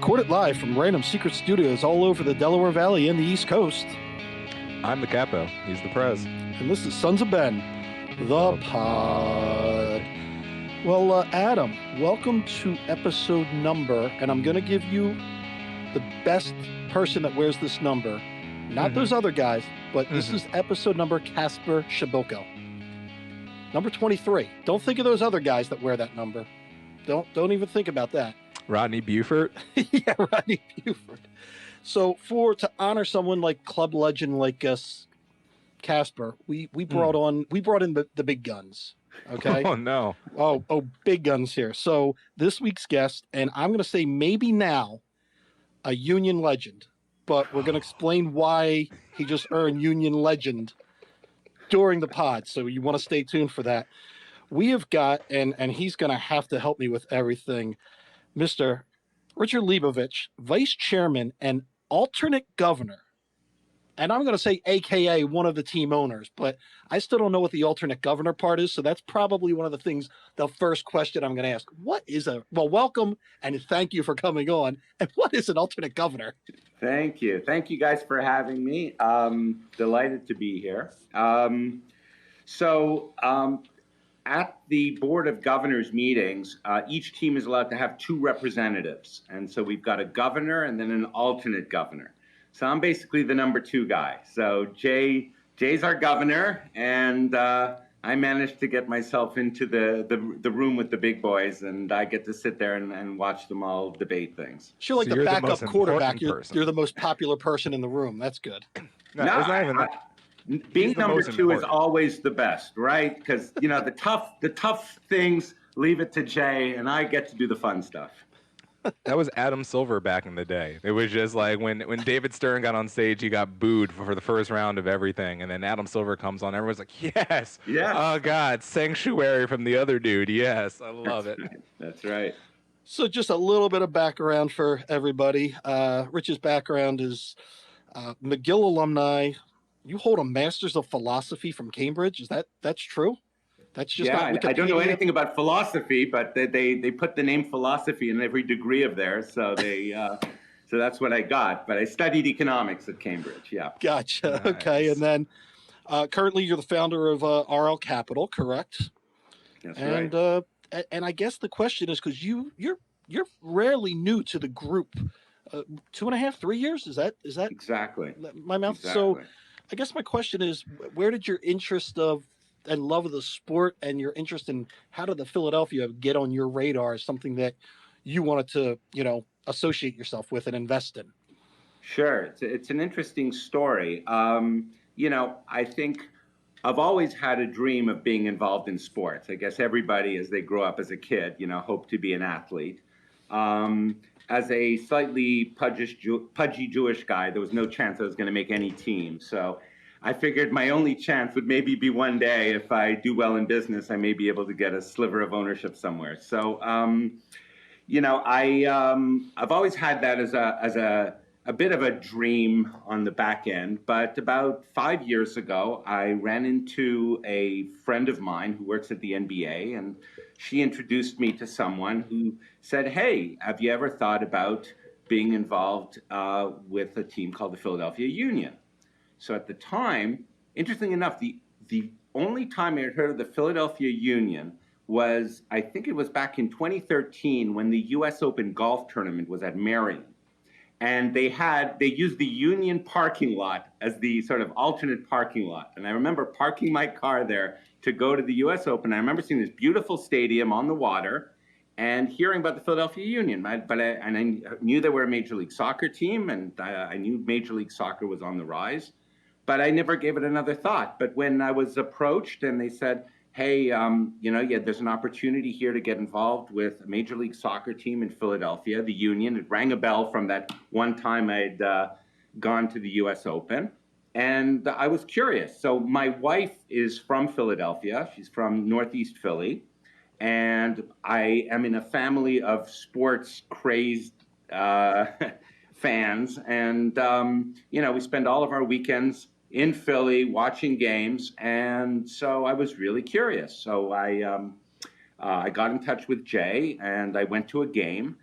Recorded live from random secret studios all over the Delaware Valley and the East Coast. I'm the capo. He's the prez. And this is Sons of Ben, the pod. Well, Adam, welcome to episode number, and I'm going to give you the best person that wears this number. Not those other guys, but this is episode number Casper Shabilko. Number 23. Don't think of those other guys that wear that number. Don't even think about that. Rodney Buford. Yeah, Rodney Buford. So to honor someone like club legend like us, Casper, we brought in the big guns. Okay. Oh no. Oh, big guns here. So this week's guest, and I'm gonna say maybe now a Union legend, but we're gonna explain why he just earned Union legend during the pod. So you want to stay tuned for that. We have got, and he's gonna have to help me with everything, Mr. Richard Leibovitch, Vice Chairman and alternate governor. And I'm going to say AKA one of the team owners, but I still don't know what the alternate governor part is. So that's probably one of the things, the first question I'm going to ask. Welcome and thank you for coming on. And what is an alternate governor? Thank you. Thank you guys for having me. Delighted to be here. At the Board of Governors meetings, each team is allowed to have two representatives. And so we've got a governor and then an alternate governor. So I'm basically the number two guy. So Jay's our governor, and I managed to get myself into the room with the big boys, and I get to sit there and watch them all debate things. You're like the backup quarterback. You're the most popular person in the room. That's good. No, it's not even that. Being number two is always the best, right? Because the tough things, leave it to Jay, and I get to do the fun stuff. That was Adam Silver back in the day. It was just like when David Stern got on stage, he got booed for the first round of everything, and then Adam Silver comes on, everyone's like, yes, oh God, sanctuary from the other dude, yes, I love it. That's right. So just a little bit of background for everybody. Rich's background is McGill alumni. You hold a Master's of Philosophy from Cambridge. That's true? That's just I don't know anything about philosophy, but they put the name philosophy in every degree of theirs, so so that's what I got. But I studied economics at Cambridge. Yeah. Gotcha. Nice. Okay, and then currently you're the founder of RL Capital, correct? That's right. And I guess the question is because you're rarely new to the group. 2.5, 3 years? Is that exactly my mouth? Exactly. So I guess my question is, where did your interest and love of the sport and your interest in how did the Philadelphia get on your radar as something that you wanted to, associate yourself with and invest in? Sure. It's an interesting story. I think I've always had a dream of being involved in sports. I guess everybody, as they grow up as a kid, hoped to be an athlete. As a slightly pudgy Jewish guy, there was no chance I was going to make any team. So I figured my only chance would maybe be one day, if I do well in business, I may be able to get a sliver of ownership somewhere. So, I've always had that as a bit of a dream on the back end. But about 5 years ago, I ran into a friend of mine who works at the NBA, and she introduced me to someone who said, hey, have you ever thought about being involved with a team called the Philadelphia Union? So at the time, interestingly enough, the only time I had heard of the Philadelphia Union was, I think it was back in 2013 when the US Open golf tournament was at Marion. And they used the Union parking lot as the sort of alternate parking lot. And I remember parking my car there to go to the US Open. I remember seeing this beautiful stadium on the water and hearing about the Philadelphia Union. I knew they wwere a Major League Soccer team, and I knew Major League Soccer was on the rise. But I never gave it another thought. But when I was approached and they said, hey, there's an opportunity here to get involved with a Major League Soccer team in Philadelphia, the Union. It rang a bell from that one time I'd gone to the US Open. And I was curious. So my wife is from Philadelphia. She's from Northeast Philly. And I am in a family of sports crazed fans. And, we spend all of our weekends in Philly watching games. And so I was really curious. So I got in touch with Jay and I went to a game.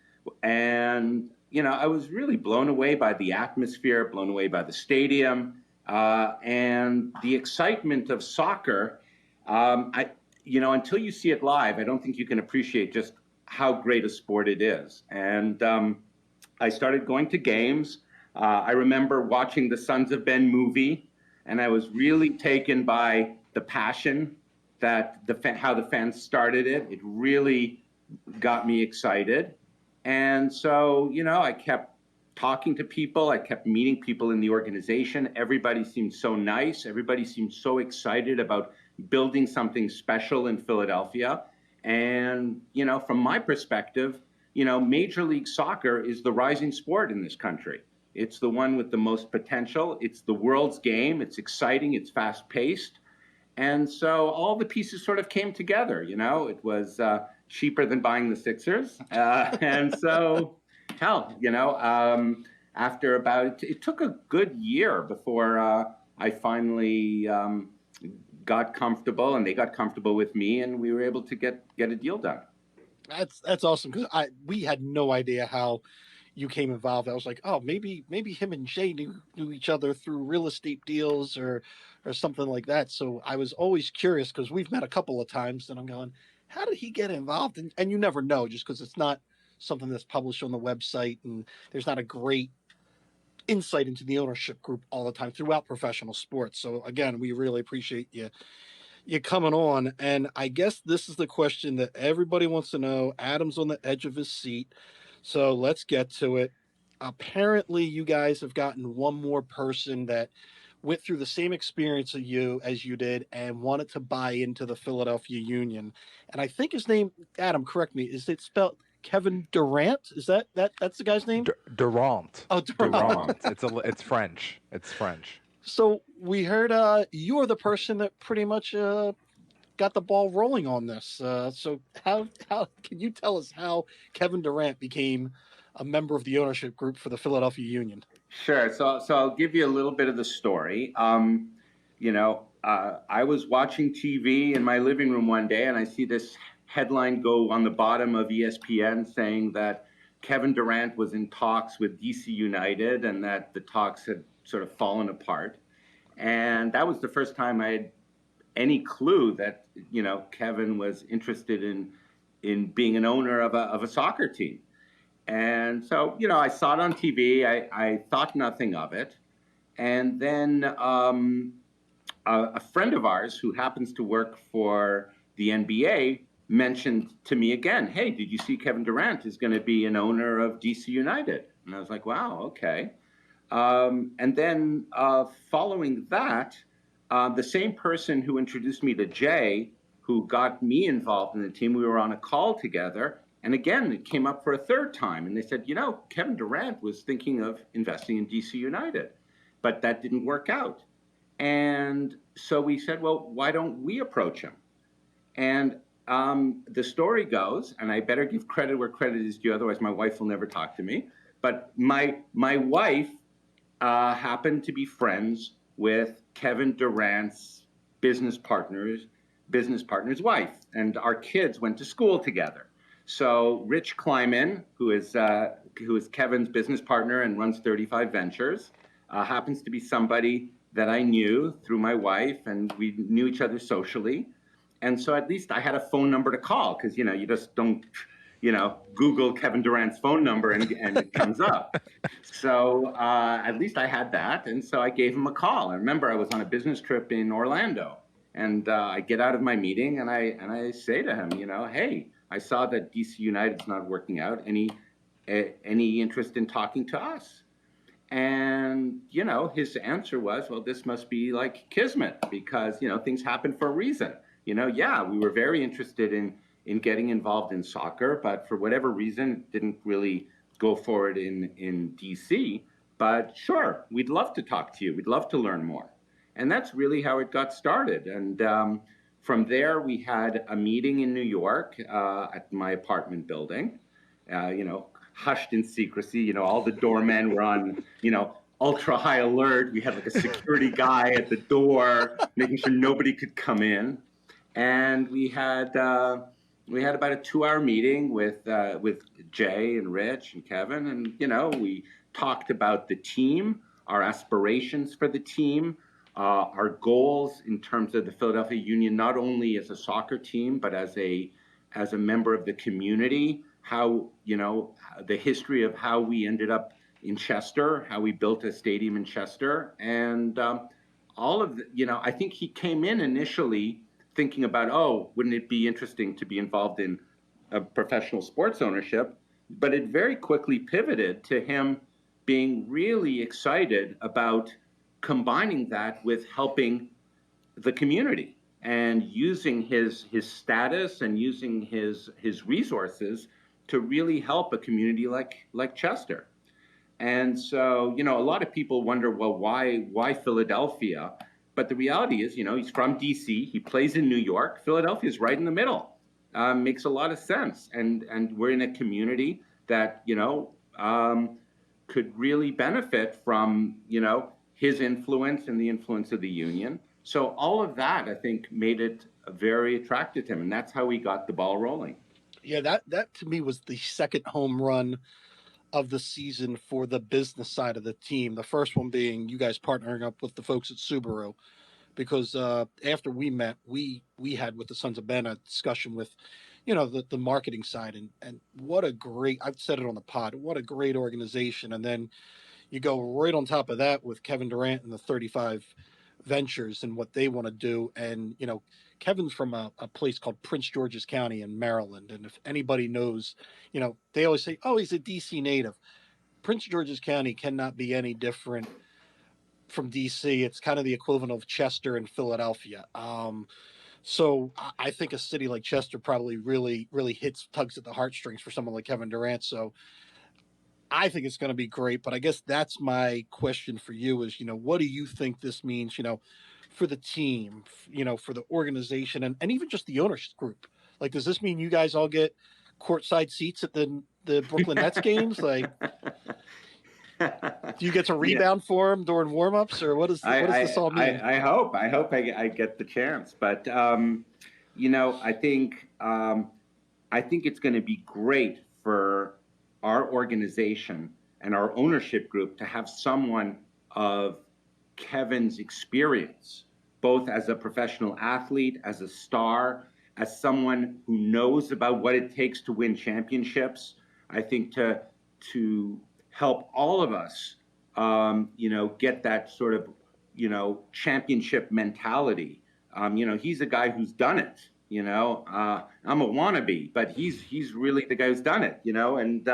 And I was really blown away by the atmosphere, blown away by the stadium, and the excitement of soccer. Until you see it live, I don't think you can appreciate just how great a sport it is. And I started going to games. I remember watching the Sons of Ben movie, and I was really taken by the passion that how the fans started it. It really got me excited. And so, I kept talking to people. I kept meeting people in the organization. Everybody seemed so nice. Everybody seemed so excited about building something special in Philadelphia. And, from my perspective, Major League Soccer is the rising sport in this country. It's the one with the most potential. It's the world's game. It's exciting. It's fast paced. And so all the pieces sort of came together. It was cheaper than buying the Sixers. And so, after it took a good year before I finally got comfortable, and they got comfortable with me, and we were able to get a deal done. That's awesome, because we had no idea how you came involved. I was like, oh, maybe him and Jay knew each other through real estate deals or something like that. So I was always curious, because we've met a couple of times, and I'm going, how did he get involved? And you never know, just because it's not something that's published on the website, and there's not a great insight into the ownership group all the time throughout professional sports. So again, we really appreciate you coming on. And I guess this is the question that everybody wants to know. Adam's on the edge of his seat, so let's get to it. Apparently, you guys have gotten one more person that went through the same experience as you did and wanted to buy into the Philadelphia Union. And I think his name, Adam, correct me, is it spelled Kevin Durant? Is that's the guy's name? Durant. Oh, Durant. It's French. It's French. So we heard you are the person that pretty much got the ball rolling on this. So how can you tell us how Kevin Durant became a member of the ownership group for the Philadelphia Union? Sure. So I'll give you a little bit of the story. I was watching TV in my living room one day, and I see this headline go on the bottom of ESPN saying that Kevin Durant was in talks with DC United, and that the talks had sort of fallen apart. And that was the first time I had any clue that Kevin was interested in being an owner of a soccer team. And so I saw it on TV. I thought nothing of it. And then a friend of ours who happens to work for the NBA mentioned to me again, hey, did you see Kevin Durant is going to be an owner of DC United? And I was like, wow, okay. And then following that, the same person who introduced me to Jay, who got me involved in the team, we were on a call together. And again, it came up for a third time. And they said, Kevin Durant was thinking of investing in DC United, but that didn't work out. And so we said, well, why don't we approach him? And the story goes, and I better give credit where credit is due, otherwise my wife will never talk to me. But my wife happened to be friends with Kevin Durant's business partner's wife, and our kids went to school together. So Rich Kleiman, who is Kevin's business partner and runs 35 Ventures, happens to be somebody that I knew through my wife, and we knew each other socially. And so at least I had a phone number to call, because you just don't Google Kevin Durant's phone number and it comes up. So at least I had that, and so I gave him a call. I remember I was on a business trip in Orlando, and I get out of my meeting and I say to him, hey, I saw that DC United's not working out. Any interest in talking to us? And his answer was, well, this must be like kismet, because things happen for a reason. Yeah, we were very interested in getting involved in soccer, but for whatever reason, it didn't really go forward in DC. But sure, we'd love to talk to you. We'd love to learn more. And that's really how it got started. And from there, we had a meeting in New York at my apartment building, hushed in secrecy. All the doormen were on, ultra high alert. We had like a security guy at the door, making sure nobody could come in. And we had We had about a 2-hour meeting with Jay and Rich and Kevin, and we talked about the team, our aspirations for the team, our goals in terms of the Philadelphia Union, not only as a soccer team but as a member of the community. How the history of how we ended up in Chester, how we built a stadium in Chester, and all of I think he came in initially thinking about, oh, wouldn't it be interesting to be involved in a professional sports ownership? But it very quickly pivoted to him being really excited about combining that with helping the community and using his status and using his resources to really help a community like Chester. And so, a lot of people wonder, well, why Philadelphia? But the reality is, he's from DC. He plays in New York. Philadelphia is right in the middle. Makes a lot of sense. And we're in a community that, could really benefit from, his influence and the influence of the union. So all of that, I think, made it very attractive to him. And that's how he got the ball rolling. Yeah, that to me was the second home run of the season for the business side of the team. The first one being you guys partnering up with the folks at Subaru, because after we met, we had with the Sons of Ben a discussion with, the marketing side, and what a great, I've said it on the pod, what a great organization. And then you go right on top of that with Kevin Durant and the 35 Ventures and what they want to do. And, Kevin's from a place called Prince George's County in Maryland. And if anybody knows, they always say, oh, he's a DC native. Prince George's County cannot be any different from DC. It's kind of the equivalent of Chester and Philadelphia. So I think a city like Chester probably really, really tugs at the heartstrings for someone like Kevin Durant. So I think it's going to be great. But I guess that's my question for you is, what do you think this means, for the team, for the organization, and even just the ownership group? Like, does this mean you guys all get courtside seats at the Brooklyn Nets games? Like, do you get to rebound for them during warmups, or what does this all mean? I hope I get the chance, but I think it's going to be great for our organization and our ownership group to have someone of Kevin's experience, both as a professional athlete, as a star, as someone who knows about what it takes to win championships. I think to help all of us, get that sort of, championship mentality. He's a guy who's done it. I'm a wannabe, but he's really the guy who's done it. And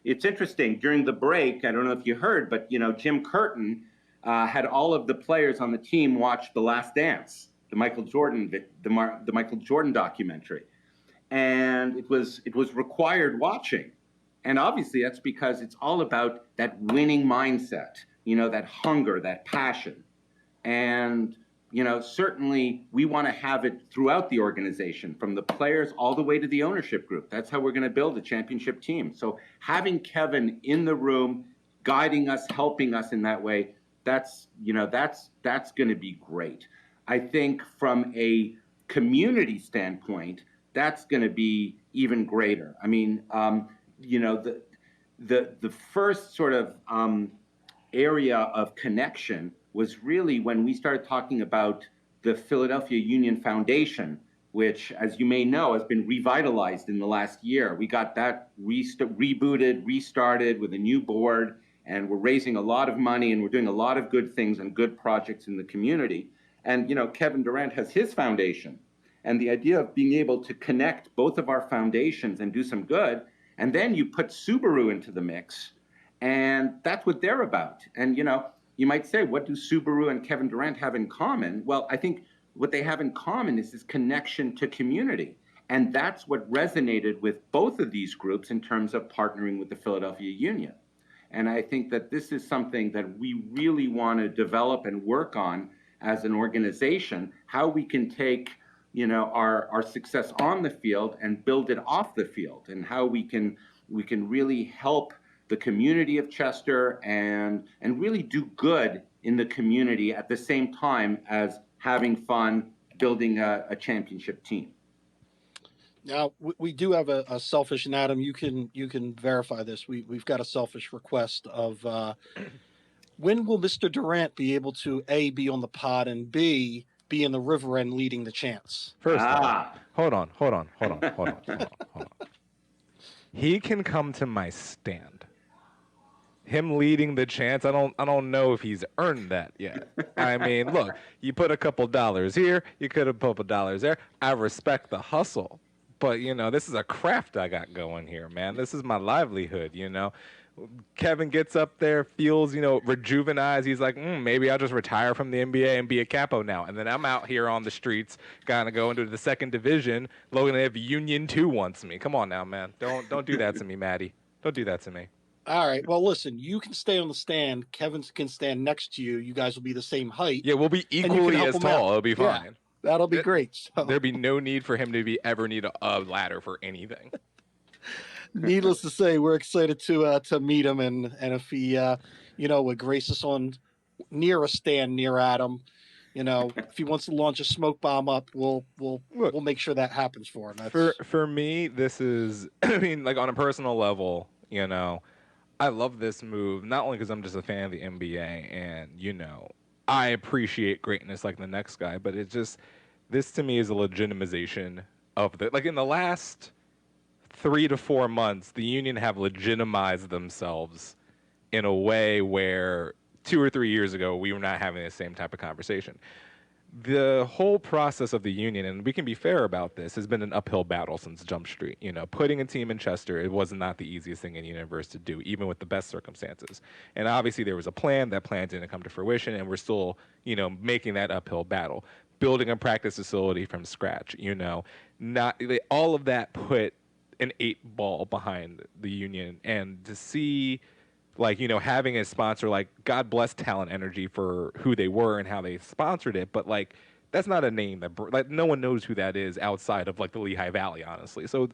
it's interesting during the break. I don't know if you heard, but Jim Curtin had all of the players on the team watch The Last Dance, the Michael Jordan documentary, and it was required watching. And obviously that's because it's all about that winning mindset, that hunger, that passion. And, certainly we want to have it throughout the organization, from the players all the way to the ownership group. That's how we're going to build a championship team. So having Kevin in the room, guiding us, helping us in that way, that's going to be great. I think from a community standpoint, that's going to be even greater. I mean, the first sort of area of connection was really when we started talking about the Philadelphia Union Foundation, which, as you may know, has been revitalized in the last year. We got that rebooted, restarted with a new board, and we're raising a lot of money, and we're doing a lot of good things and good projects in the community. And Kevin Durant has his foundation, and the idea of being able to connect both of our foundations and do some good, and then you put Subaru into the mix, and that's what they're about. And you might say, what do Subaru and Kevin Durant have in common? Well, I think what they have in common is this connection to community. And that's what resonated with both of these groups in terms of partnering with the Philadelphia Union. And I think that this is something that we really want to develop and work on as an organization, how we can take our success on the field and build it off the field, and how we can really help the community of Chester and really do good in the community at the same time as having fun building a championship team. Now we do have a selfish, and Adam, you can verify this. We've got a selfish request of when will Mr. Durant be able to A, be on the pod, and B, be in the river end leading the chants? First off, hold on. He can come to my stand. Him leading the chance, I don't know if he's earned that yet. I mean, look, you put a couple dollars here, you could have put a couple dollars there. I respect the hustle, but this is a craft I got going here, man. This is my livelihood. Kevin gets up there, feels, rejuvenized. He's like, maybe I'll just retire from the NBA and be a capo now. And then I'm out here on the streets, kind of going to the second division. Logan, if Union 2 wants me. Come on now, man. Don't do that to me, Maddie. Don't do that to me. All right. Well, listen, you can stay on the stand. Kevin can stand next to you. You guys will be the same height. Yeah, we'll be equally as tall. It'll be fine. Yeah, that'll be great. So. There'd be no need for him to ever need a ladder for anything. Needless to say, we're excited to meet him, and if he would grace us on near a stand near Adam, if he wants to launch a smoke bomb up, we'll make sure that happens for him. For me, this is like on a personal level, I love this move, not only because I'm just a fan of the NBA and, I appreciate greatness like the next guy, but this to me is a legitimization of in the last 3 to 4 months, the Union have legitimized themselves in a way where 2 or 3 years ago, we were not having the same type of conversation. The whole process of the Union, and we can be fair about this, has been an uphill battle since Jump Street. Putting a team in Chester, it was not the easiest thing in the universe to do, even with the best circumstances. And obviously there was a plan. That plan didn't come to fruition, and we're still, making that uphill battle. Building a practice facility from scratch, all of that put an 8-ball behind the Union. And to see having a sponsor, God bless Talent Energy for who they were and how they sponsored it, but that's not a name that no one knows who that is outside of the Lehigh Valley, honestly. So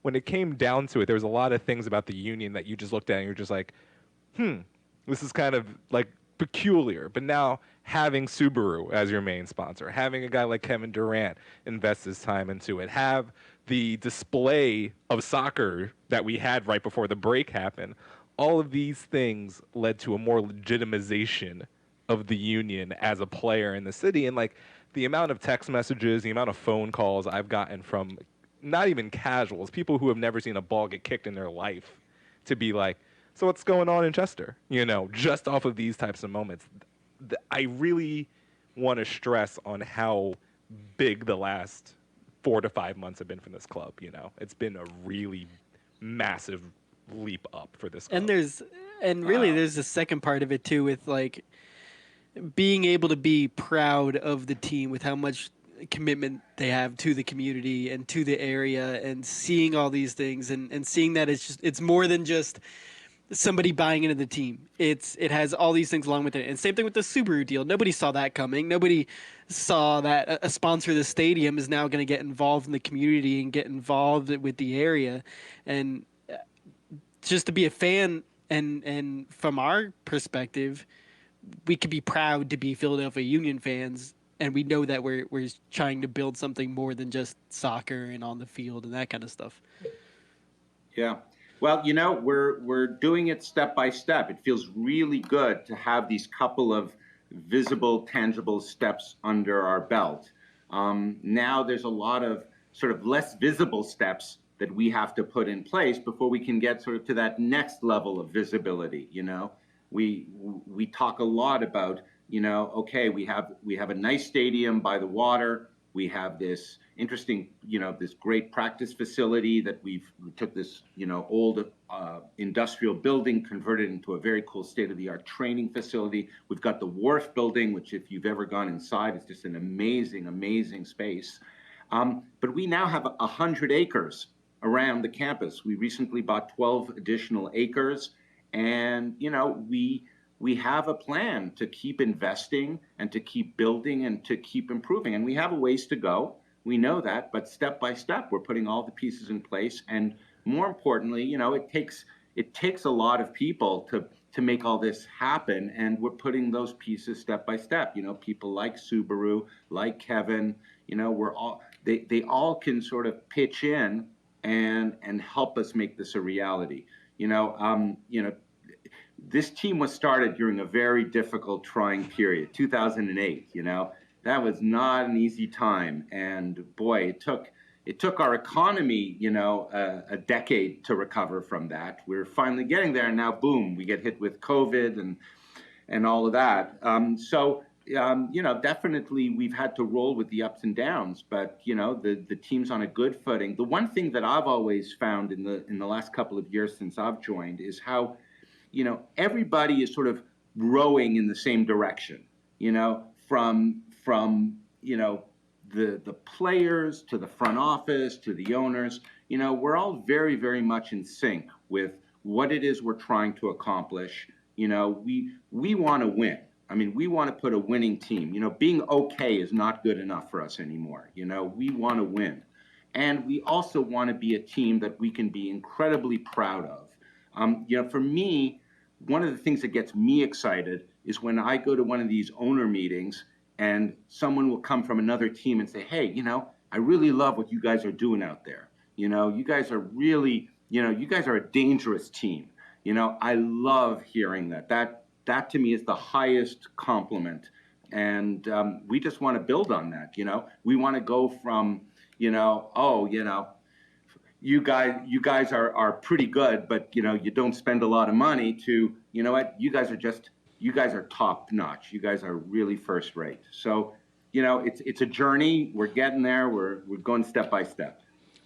when it came down to it, there was a lot of things about the Union that you just looked at and you're just like, this is kind of peculiar. But now having Subaru as your main sponsor, having a guy like Kevin Durant invest his time into it, have the display of soccer that we had right before the break happened, all of these things led to a more legitimization of the Union as a player in the city. And the amount of text messages, the amount of phone calls I've gotten from not even casuals, people who have never seen a ball get kicked in their life, to be like, so what's going on in Chester? Just off of these types of moments. I really want to stress on how big the last 4 to 5 months have been for this club. It's been a really massive leap up for this club. And there's the second part of it too, with being able to be proud of the team with how much commitment they have to the community and to the area, and seeing all these things and seeing that it's more than just somebody buying into the team. It has all these things along with it. And same thing with the Subaru deal. Nobody saw that coming. Nobody saw that a sponsor of the stadium is now going to get involved in the community and get involved with the area. And just to be a fan, and from our perspective, we could be proud to be Philadelphia Union fans, and we know that we're trying to build something more than just soccer and on the field and that kind of stuff. Yeah. Well, we're doing it step by step. It feels really good to have these couple of visible, tangible steps under our belt. Now there's a lot of sort of less visible steps that we have to put in place before we can get sort of to that next level of visibility. We talk a lot about, okay, we have a nice stadium by the water. We have this interesting, this great practice facility that we took this, old industrial building, converted into a very cool state-of-the-art training facility. We've got the Wharf building, which if you've ever gone inside, it's just an amazing, amazing space. But we now have 100 acres around the campus. We recently bought 12 additional acres, and we have a plan to keep investing and to keep building and to keep improving. And we have a ways to go. We know that, but step by step, we're putting all the pieces in place. And more importantly, it takes a lot of people to make all this happen, and we're putting those pieces step by step. People like Subaru, like Kevin, they all can sort of pitch in and help us make this a reality. This team was started during a very difficult, trying period, 2008. That was not an easy time, and boy, it took our economy, a decade to recover from that. We're finally getting there, and now, boom, we get hit with COVID and all of that. Definitely we've had to roll with the ups and downs, but the team's on a good footing. The one thing that I've always found in the last couple of years since I've joined is how, everybody is sort of rowing in the same direction. From the players to the front office to the owners. We're all very, very much in sync with what it is we're trying to accomplish. We want to win. I mean, we want to put a winning team. Being okay is not good enough for us anymore. We want to win. And we also want to be a team that we can be incredibly proud of. For me, one of the things that gets me excited is when I go to one of these owner meetings and someone will come from another team and say, hey, I really love what you guys are doing out there. You guys are really, you guys are a dangerous team. I love hearing that. That to me is the highest compliment. And we just want to build on that. We want to go from, you guys are pretty good, but you don't spend a lot of money, to, what, you guys are top notch. You guys are really first rate. So, it's a journey. We're getting there. We're going step by step.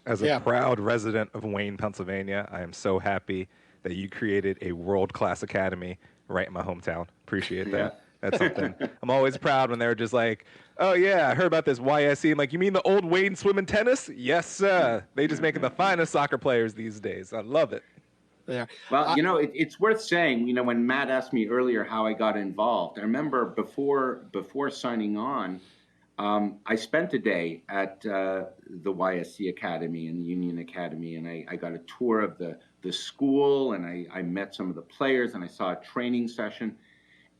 As a proud resident of Wayne, Pennsylvania, I am so happy that you created a world-class academy right in my hometown. Appreciate that. Yeah. That's something. I'm always proud when they're just like, oh, yeah, I heard about this YSC. I'm like, you mean the old Wayne swim and tennis? Yes, sir. They just making the finest soccer players these days. I love it. Yeah. Well, it's worth saying, when Matt asked me earlier how I got involved, I remember before signing on, I spent a day at the YSC Academy and the Union Academy, and I got a tour of the school, and I met some of the players, and I saw a training session.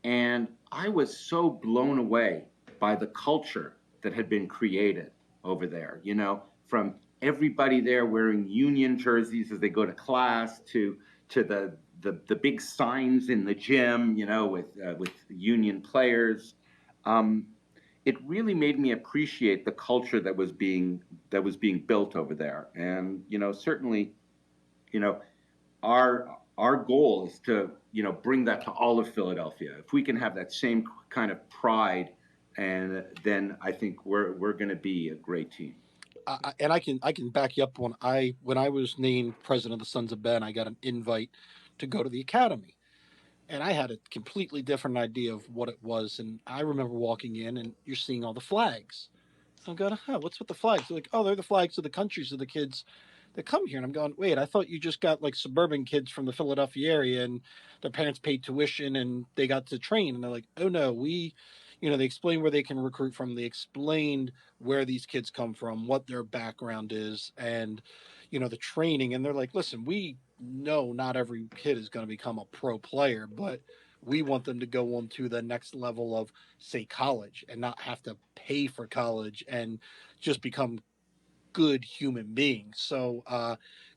And I was so blown away by the culture that had been created over there, from everybody there wearing Union jerseys as they go to class to the big signs in the gym, with Union players. It really made me appreciate the culture that was being built over there. And, certainly, our goal is to, bring that to all of Philadelphia. If we can have that same kind of pride, and then I think we're going to be a great team. And I can back you up. When I was named president of the Sons of Ben, I got an invite to go to the academy, and I had a completely different idea of what it was. And I remember walking in, and you're seeing all the flags. So I'm going, what's with the flags? They're like, oh, they're the flags of the countries of the kids that come here. And I'm going, wait, I thought you just got like suburban kids from the Philadelphia area, and their parents paid tuition and they got to train. And they're like, oh no, they explained where they can recruit from. They explained where these kids come from, what their background is, and, the training. And they're like, listen, we know not every kid is going to become a pro player, but we want them to go on to the next level of, say, college, and not have to pay for college and just become good human beings. So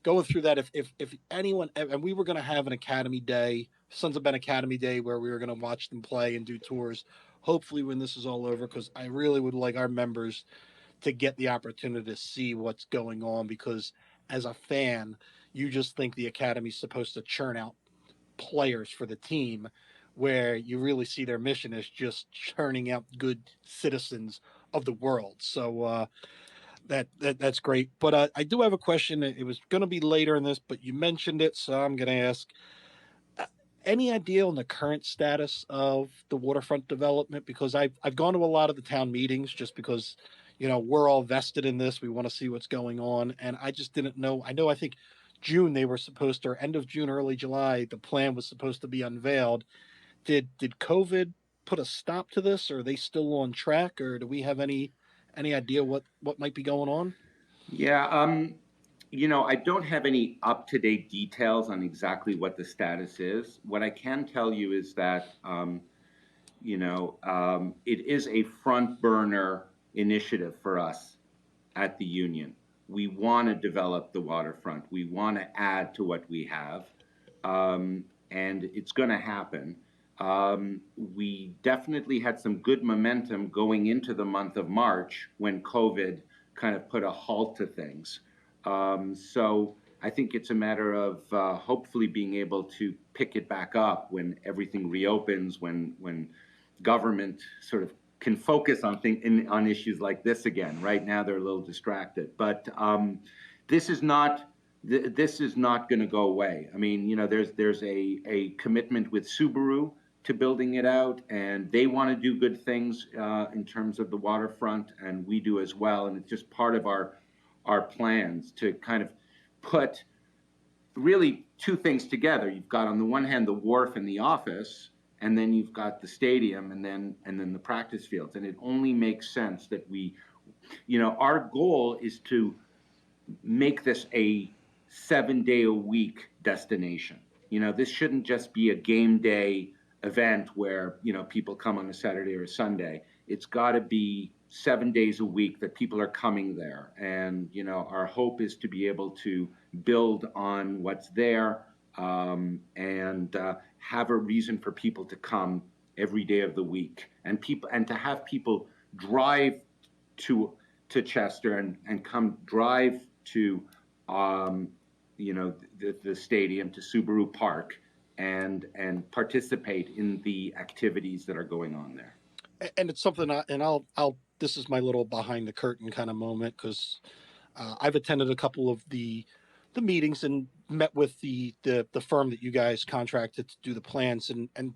going through that, if anyone, and we were going to have an academy day, Sons of Ben Academy Day, where we were going to watch them play and do tours, hopefully when this is all over, because I really would like our members to get the opportunity to see what's going on, because as a fan, you just think the academy's supposed to churn out players for the team, where you really see their mission is just churning out good citizens of the world. So that's great. But I do have a question. It was going to be later in this, but you mentioned it, so I'm going to ask. Any idea on the current status of the waterfront development? Because I've gone to a lot of the town meetings, just because, we're all vested in this. We want to see what's going on, and I just didn't know. I think June they were supposed to, or end of June, early July, the plan was supposed to be unveiled. Did COVID put a stop to this, or are they still on track, or do we have any idea what might be going on? Yeah, I don't have any up-to-date details on exactly what the status is. What I can tell you is that, it is a front burner initiative for us at the Union. We want to develop the waterfront. We want to add to what we have, and it's going to happen. We definitely had some good momentum going into the month of March when COVID kind of put a halt to things. So I think it's a matter of hopefully being able to pick it back up when everything reopens, when government sort of can focus on on issues like this again. Right now they're a little distracted, but this is not going to go away. I mean, you know, there's a commitment with Subaru to building it out, and they want to do good things in terms of the waterfront, and we do as well. And it's just part of our plans to kind of put really two things together. You've got on the one hand the wharf and the office, and then you've got the stadium, and then the practice fields. And it only makes sense that we, you know, our goal is to make this a 7-day-a-week destination. You know, this shouldn't just be a game day event where, you know, people come on a Saturday or a Sunday. It's got to be 7 days a week that people are coming there. And, you know, our hope is to be able to build on what's there, and have a reason for people to come every day of the week, and to have people drive to Chester and come drive to you know, the stadium, to Subaru Park, and participate in the activities that are going on there. And it's something I'll this is my little behind the curtain kind of moment, because I've attended a couple of the meetings and met with the firm that you guys contracted to do the plans, and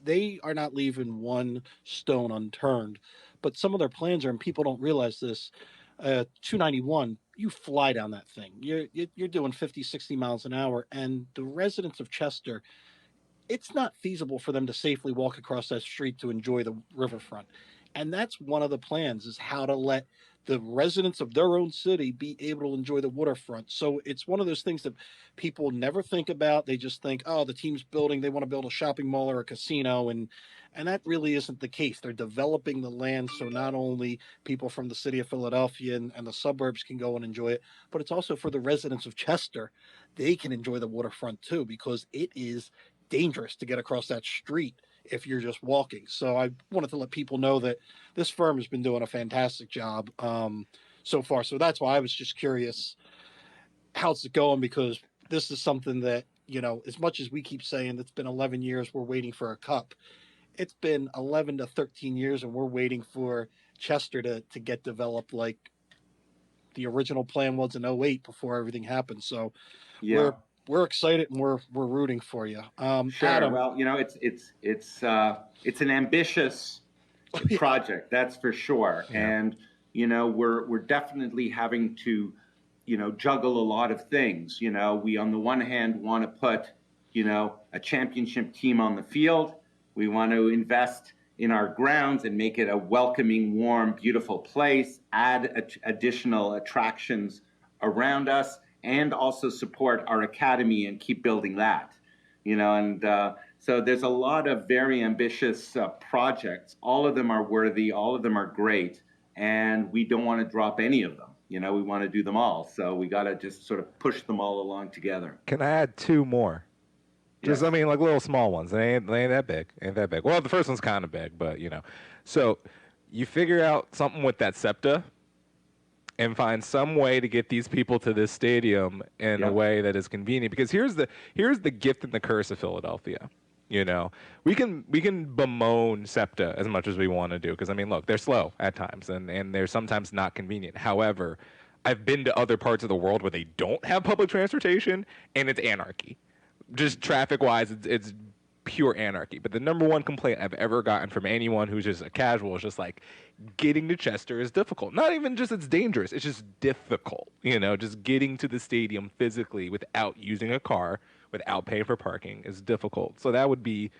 they are not leaving one stone unturned. But some of their plans are, and people don't realize this, 291, you fly down that thing. You're doing 50, 60 miles an hour, and the residents of Chester, it's not feasible for them to safely walk across that street to enjoy the riverfront. And that's one of the plans, is how to let the residents of their own city be able to enjoy the waterfront. So it's one of those things that people never think about. They just think, oh, the team's building, they want to build a shopping mall or a casino, and that really isn't the case. They're developing the land so not only people from the city of Philadelphia and the suburbs can go and enjoy it, but it's also for the residents of Chester. They can enjoy the waterfront too, because it is dangerous to get across that street if you're just walking. So I wanted to let people know that this firm has been doing a fantastic job so far. So that's why I was just curious, how's it going? Because this is something that, you know, as much as we keep saying it's been 11 years, we're waiting for a cup. It's been 11 to 13 years, and we're waiting for Chester to get developed like the original plan was in '08 before everything happened. So Yeah. we're excited, and we're rooting for you. Sure. Adam, well, you know, it's an ambitious project, that's for sure. Yeah. And, you know, we're definitely having to, you know, juggle a lot of things. You know, we on the one hand want to put, you know, a championship team on the field. We want to invest in our grounds and make it a welcoming, warm, beautiful place, add additional attractions around us, and also support our academy and keep building that. You know, and so there's a lot of very ambitious projects. All of them are worthy, all of them are great, and we don't want to drop any of them. You know, we want to do them all. So we got to just sort of push them all along together. Can I add two more? Just, Yes. I mean, like little small ones. They ain't that big. Ain't that big. Well, the first one's kind of big, but, you know. So you figure out something with that SEPTA and find some way to get these people to this stadium in a way that is convenient. Because here's the gift and the curse of Philadelphia. You know, we can bemoan SEPTA as much as we want to do. Because, I mean, look, they're slow at times, and they're sometimes not convenient. However, I've been to other parts of the world where they don't have public transportation, and it's anarchy. Just traffic-wise, it's pure anarchy. But the number one complaint I've ever gotten from anyone who's just a casual is just like, getting to Chester is difficult. Not even just it's dangerous, it's just difficult. You know, just getting to the stadium physically without using a car, without paying for parking is difficult. So that would be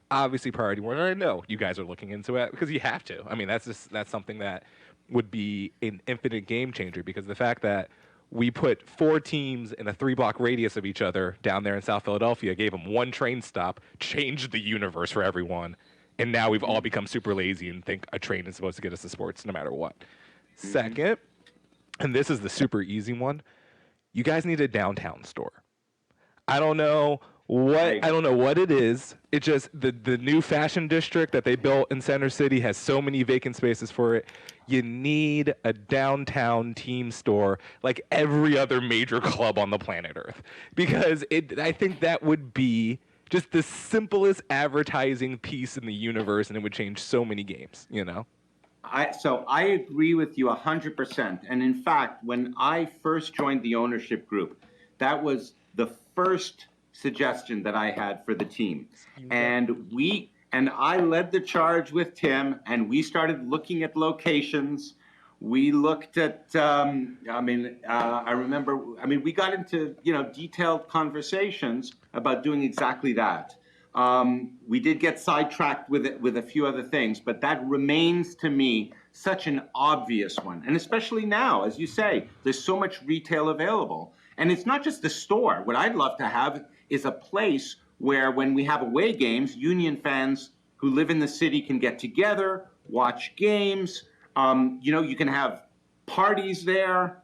obviously priority one. And I know you guys are looking into it because you have to. I mean, that's something that would be an infinite game changer, because the fact that we put 4 teams in a 3-block radius of each other down there in South Philadelphia, gave them one train stop, changed the universe for everyone, and now we've all become super lazy and think a train is supposed to get us to sports no matter what. Second, and this is the super easy one. You guys need a downtown store. I don't know what it is. It just the new fashion district that they built in Center City has so many vacant spaces for it. You need a downtown team store like every other major club on the planet Earth, because I think that would be just the simplest advertising piece in the universe, and it would change so many games, you know? So I agree with you 100%. And in fact, when I first joined the ownership group, that was the first suggestion that I had for the team. And I led the charge with Tim, and we started looking at locations. We looked at, I remember, we got into, detailed conversations about doing exactly that. We did get sidetracked with a few other things, but that remains to me such an obvious one. And especially now, as you say, there's so much retail available. And it's not just the store. What I'd love to have is a place where when we have away games, Union fans who live in the city can get together, watch games. You can have parties there.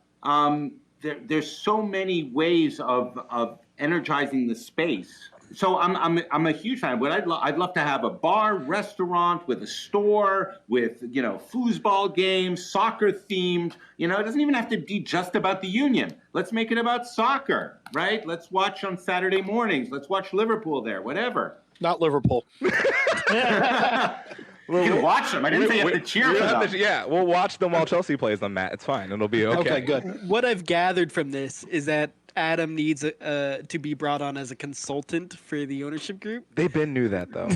There's so many ways of energizing the space. So I'm a huge fan. But I'd love to have a bar, restaurant with a store, with foosball games, soccer themed. It doesn't even have to be just about the Union. Let's make it about soccer, right? Let's watch on Saturday mornings. Let's watch Liverpool there, whatever. Not Liverpool. You can watch them. I didn't say you have to cheer for them. Yeah, we'll watch them while Chelsea plays them, Matt. It's fine. It'll be okay. Okay, good. What I've gathered from this is that Adam needs to be brought on as a consultant for the ownership group. They been knew that though.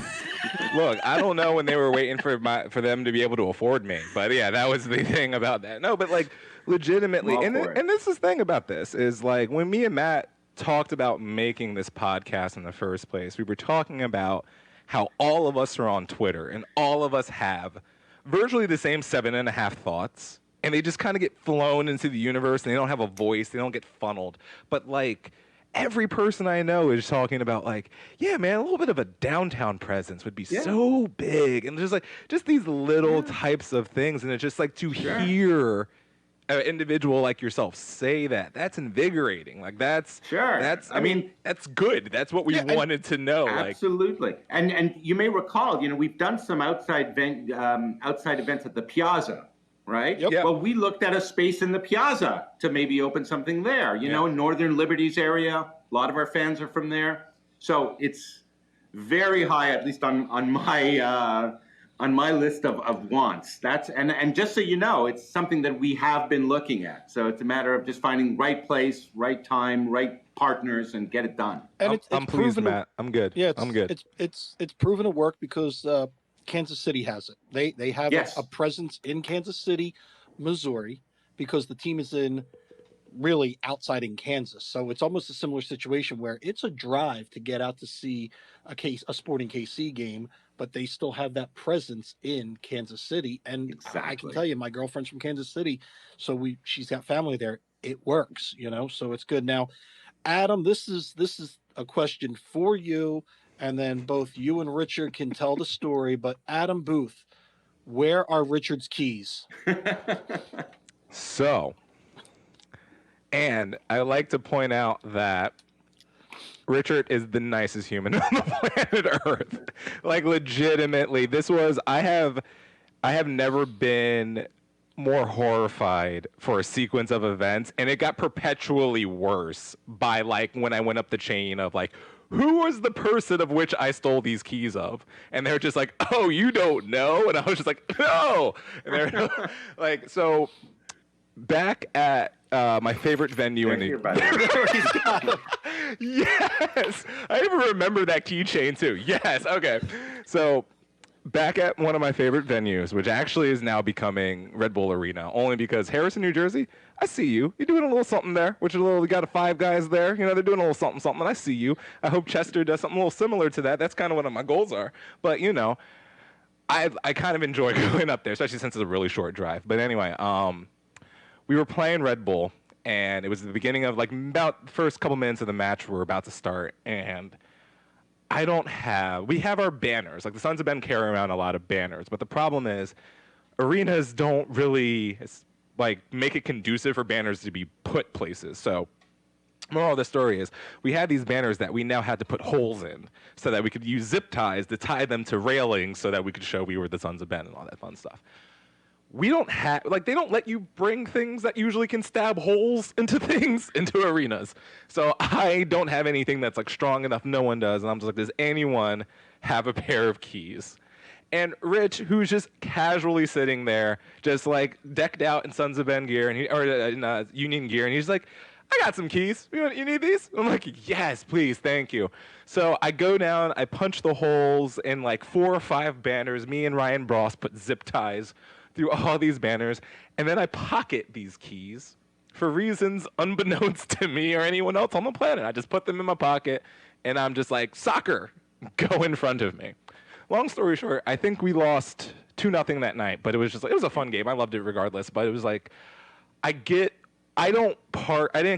Look, I don't know when they were waiting for them to be able to afford me, but yeah, that was the thing about that. No, but like legitimately, and this is the thing about this is like when me and Matt talked about making this podcast in the first place, we were talking about how all of us are on Twitter and all of us have virtually the same 7.5 thoughts. And they just kind of get flown into the universe, and they don't have a voice. They don't get funneled. But, like, every person I know is talking about, like, yeah, man, a little bit of a downtown presence would be so big. And just these little types of things. And it's just, like, to hear an individual like yourself say that, that's invigorating. Like, that's good. That's what we wanted to know. Absolutely. Like, and you may recall, we've done some outside events at the Piazza. Right? Yep. Well, we looked at a space in the Piazza to maybe open something there. Northern Liberties area. A lot of our fans are from there, so it's very high, at least on my list of wants. That's and just so you know, it's something that we have been looking at. So it's a matter of just finding right place, right time, right partners, and get it done. And I'm pleased, Matt. I'm good. Yeah, I'm good. It's proven to work because Kansas City has it. They have a presence in Kansas City, Missouri, because the team is in really outside in Kansas. So it's almost a similar situation where it's a drive to get out to see a Sporting KC game, but they still have that presence in Kansas City. And I can tell you, my girlfriend's from Kansas City, so she's got family there. It works, so it's good. Now, Adam, this is a question for you. And then both you and Richard can tell the story. But Adam Booth, where are Richard's keys? So, and I like to point out that Richard is the nicest human on the planet Earth. Like legitimately, I have never been more horrified for a sequence of events, and it got perpetually worse by like when I went up the chain of like, who was the person of which I stole these keys of? And they're just like, oh, you don't know? And I was just like, no. And they're like, so back at my favorite venue in the... Yes. I even remember that keychain too. Yes. Okay. So back at one of my favorite venues, which actually is now becoming Red Bull Arena, only because Harrison, New Jersey, I see you. You're doing a little something there, we got 5 guys there. They're doing a little something, and I see you. I hope Chester does something a little similar to that. That's kind of one of my goals are. But, I kind of enjoy going up there, especially since it's a really short drive. But anyway, we were playing Red Bull, and it was the beginning of, like, about the first couple minutes of the match were about to start, and we have our banners. Like, the Sons of Ben carry around a lot of banners, but the problem is arenas don't really, like make it conducive for banners to be put places. So moral of the story is we had these banners that we now had to put holes in so that we could use zip ties to tie them to railings so that we could show we were the Sons of Ben and all that fun stuff. We don't have, like, they don't let you bring things that usually can stab holes into things into arenas. So I don't have anything that's like strong enough. No one does. And I'm just like, does anyone have a pair of keys? And Rich, who's just casually sitting there, just like decked out in Sons of Ben gear and in Union gear, and he's like, I got some keys. You need these? I'm like, yes, please, thank you. So I go down, I punch the holes in like 4 or 5 banners. Me and Ryan Bross put zip ties through all these banners, and then I pocket these keys for reasons unbeknownst to me or anyone else on the planet. I just put them in my pocket, and I'm just like, soccer, go in front of me. Long story short, I think we lost 2-0 that night, but it was just like, it was a fun game. I loved it regardless, but it was like, I didn't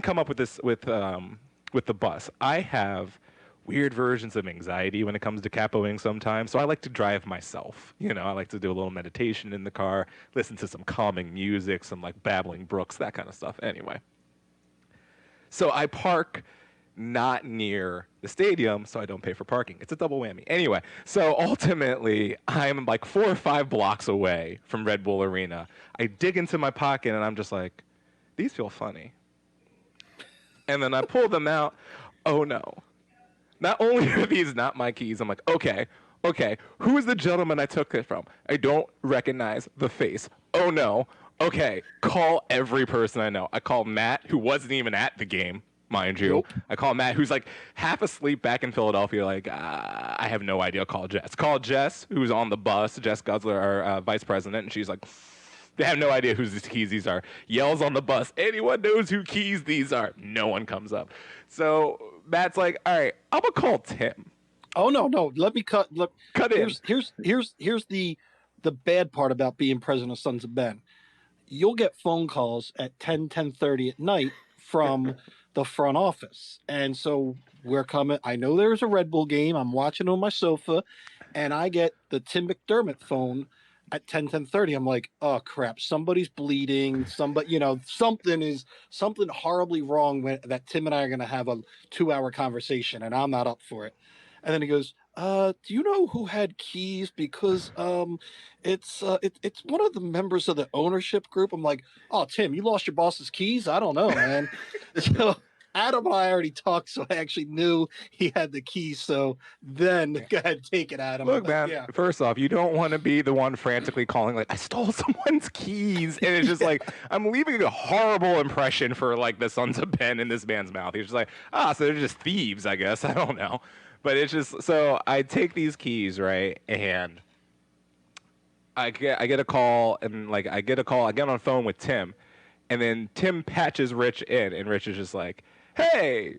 come up with this with the bus. I have weird versions of anxiety when it comes to capoing sometimes, so I like to drive myself. You know, I like to do a little meditation in the car, listen to some calming music, some like babbling brooks, that kind of stuff. Anyway, so I park not near the stadium, so I don't pay for parking. It's a double whammy. Anyway, so ultimately, I'm like 4 or 5 blocks away from Red Bull Arena. I dig into my pocket, and I'm just like, these feel funny. And then I pull them out. Oh, no. Not only are these not my keys, I'm like, okay, who is the gentleman I took it from? I don't recognize the face. Oh, no. Okay, call every person I know. I call Matt, who wasn't even at the game, mind you. Nope. I call Matt, who's like half asleep back in Philadelphia, like, I have no idea. Call Jess. Call Jess, who's on the bus, Jess Gutzler, our vice president, and she's like, they have no idea whose keys these are. Yells on the bus, anyone knows who keys these are? No one comes up. So Matt's like, all right, I'm gonna call Tim. Oh no, let me cut. Look, cut in. Here's the bad part about being president of Sons of Ben. You'll get phone calls at 10:30 at night from the front office, and so we're coming. I know there's a Red Bull game. I'm watching on my sofa, and I get the Tim McDermott phone at 10:30. I'm like, oh crap, somebody's bleeding. Somebody, something horribly wrong that Tim and I are going to have a 2-hour conversation, and I'm not up for it. And then he goes, do you know who had keys? Because it's one of the members of the ownership group. I'm like, oh, Tim, you lost your boss's keys? I don't know, man. So Adam and I already talked, so I actually knew he had the keys. So then, go ahead, take it, Adam. Look, man, first off, you don't want to be the one frantically calling, like, I stole someone's keys. And it's just like, I'm leaving a horrible impression for, like, the Sons of Ben in this man's mouth. He's just like, so they're just thieves, I guess. I don't know. But it's just, so I take these keys, right, and I get a call, and, like, I get on the phone with Tim, and then Tim patches Rich in, and Rich is just like, hey,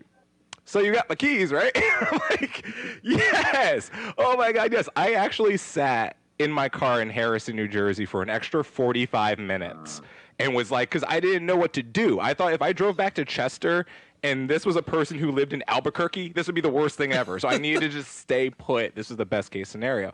so you got my keys, right? I'm like, yes. Oh, my God, yes. I actually sat in my car in Harrison, New Jersey for an extra 45 minutes and was like, because I didn't know what to do. I thought if I drove back to Chester and this was a person who lived in Albuquerque, this would be the worst thing ever. So I needed to just stay put. This was the best case scenario.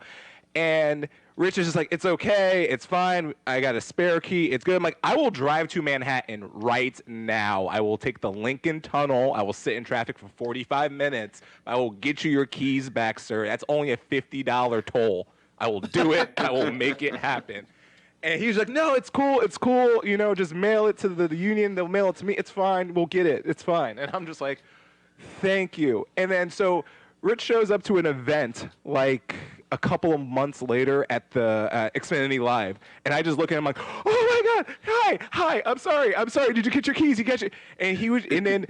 And Rich is just like, it's okay, it's fine, I got a spare key, it's good. I'm like, I will drive to Manhattan right now. I will take the Lincoln Tunnel. I will sit in traffic for 45 minutes. I will get you your keys back, sir. That's only a $50 toll. I will do it. I will make it happen. And he's like, no, it's cool, just mail it to the union. They'll mail it to me. It's fine, we'll get it. It's fine. And I'm just like, thank you. And then so Rich shows up to an event like a couple of months later at the Xfinity Live, and I just look at him like, oh my God, hi, I'm sorry, did you get your keys? You got your, and he was, and then,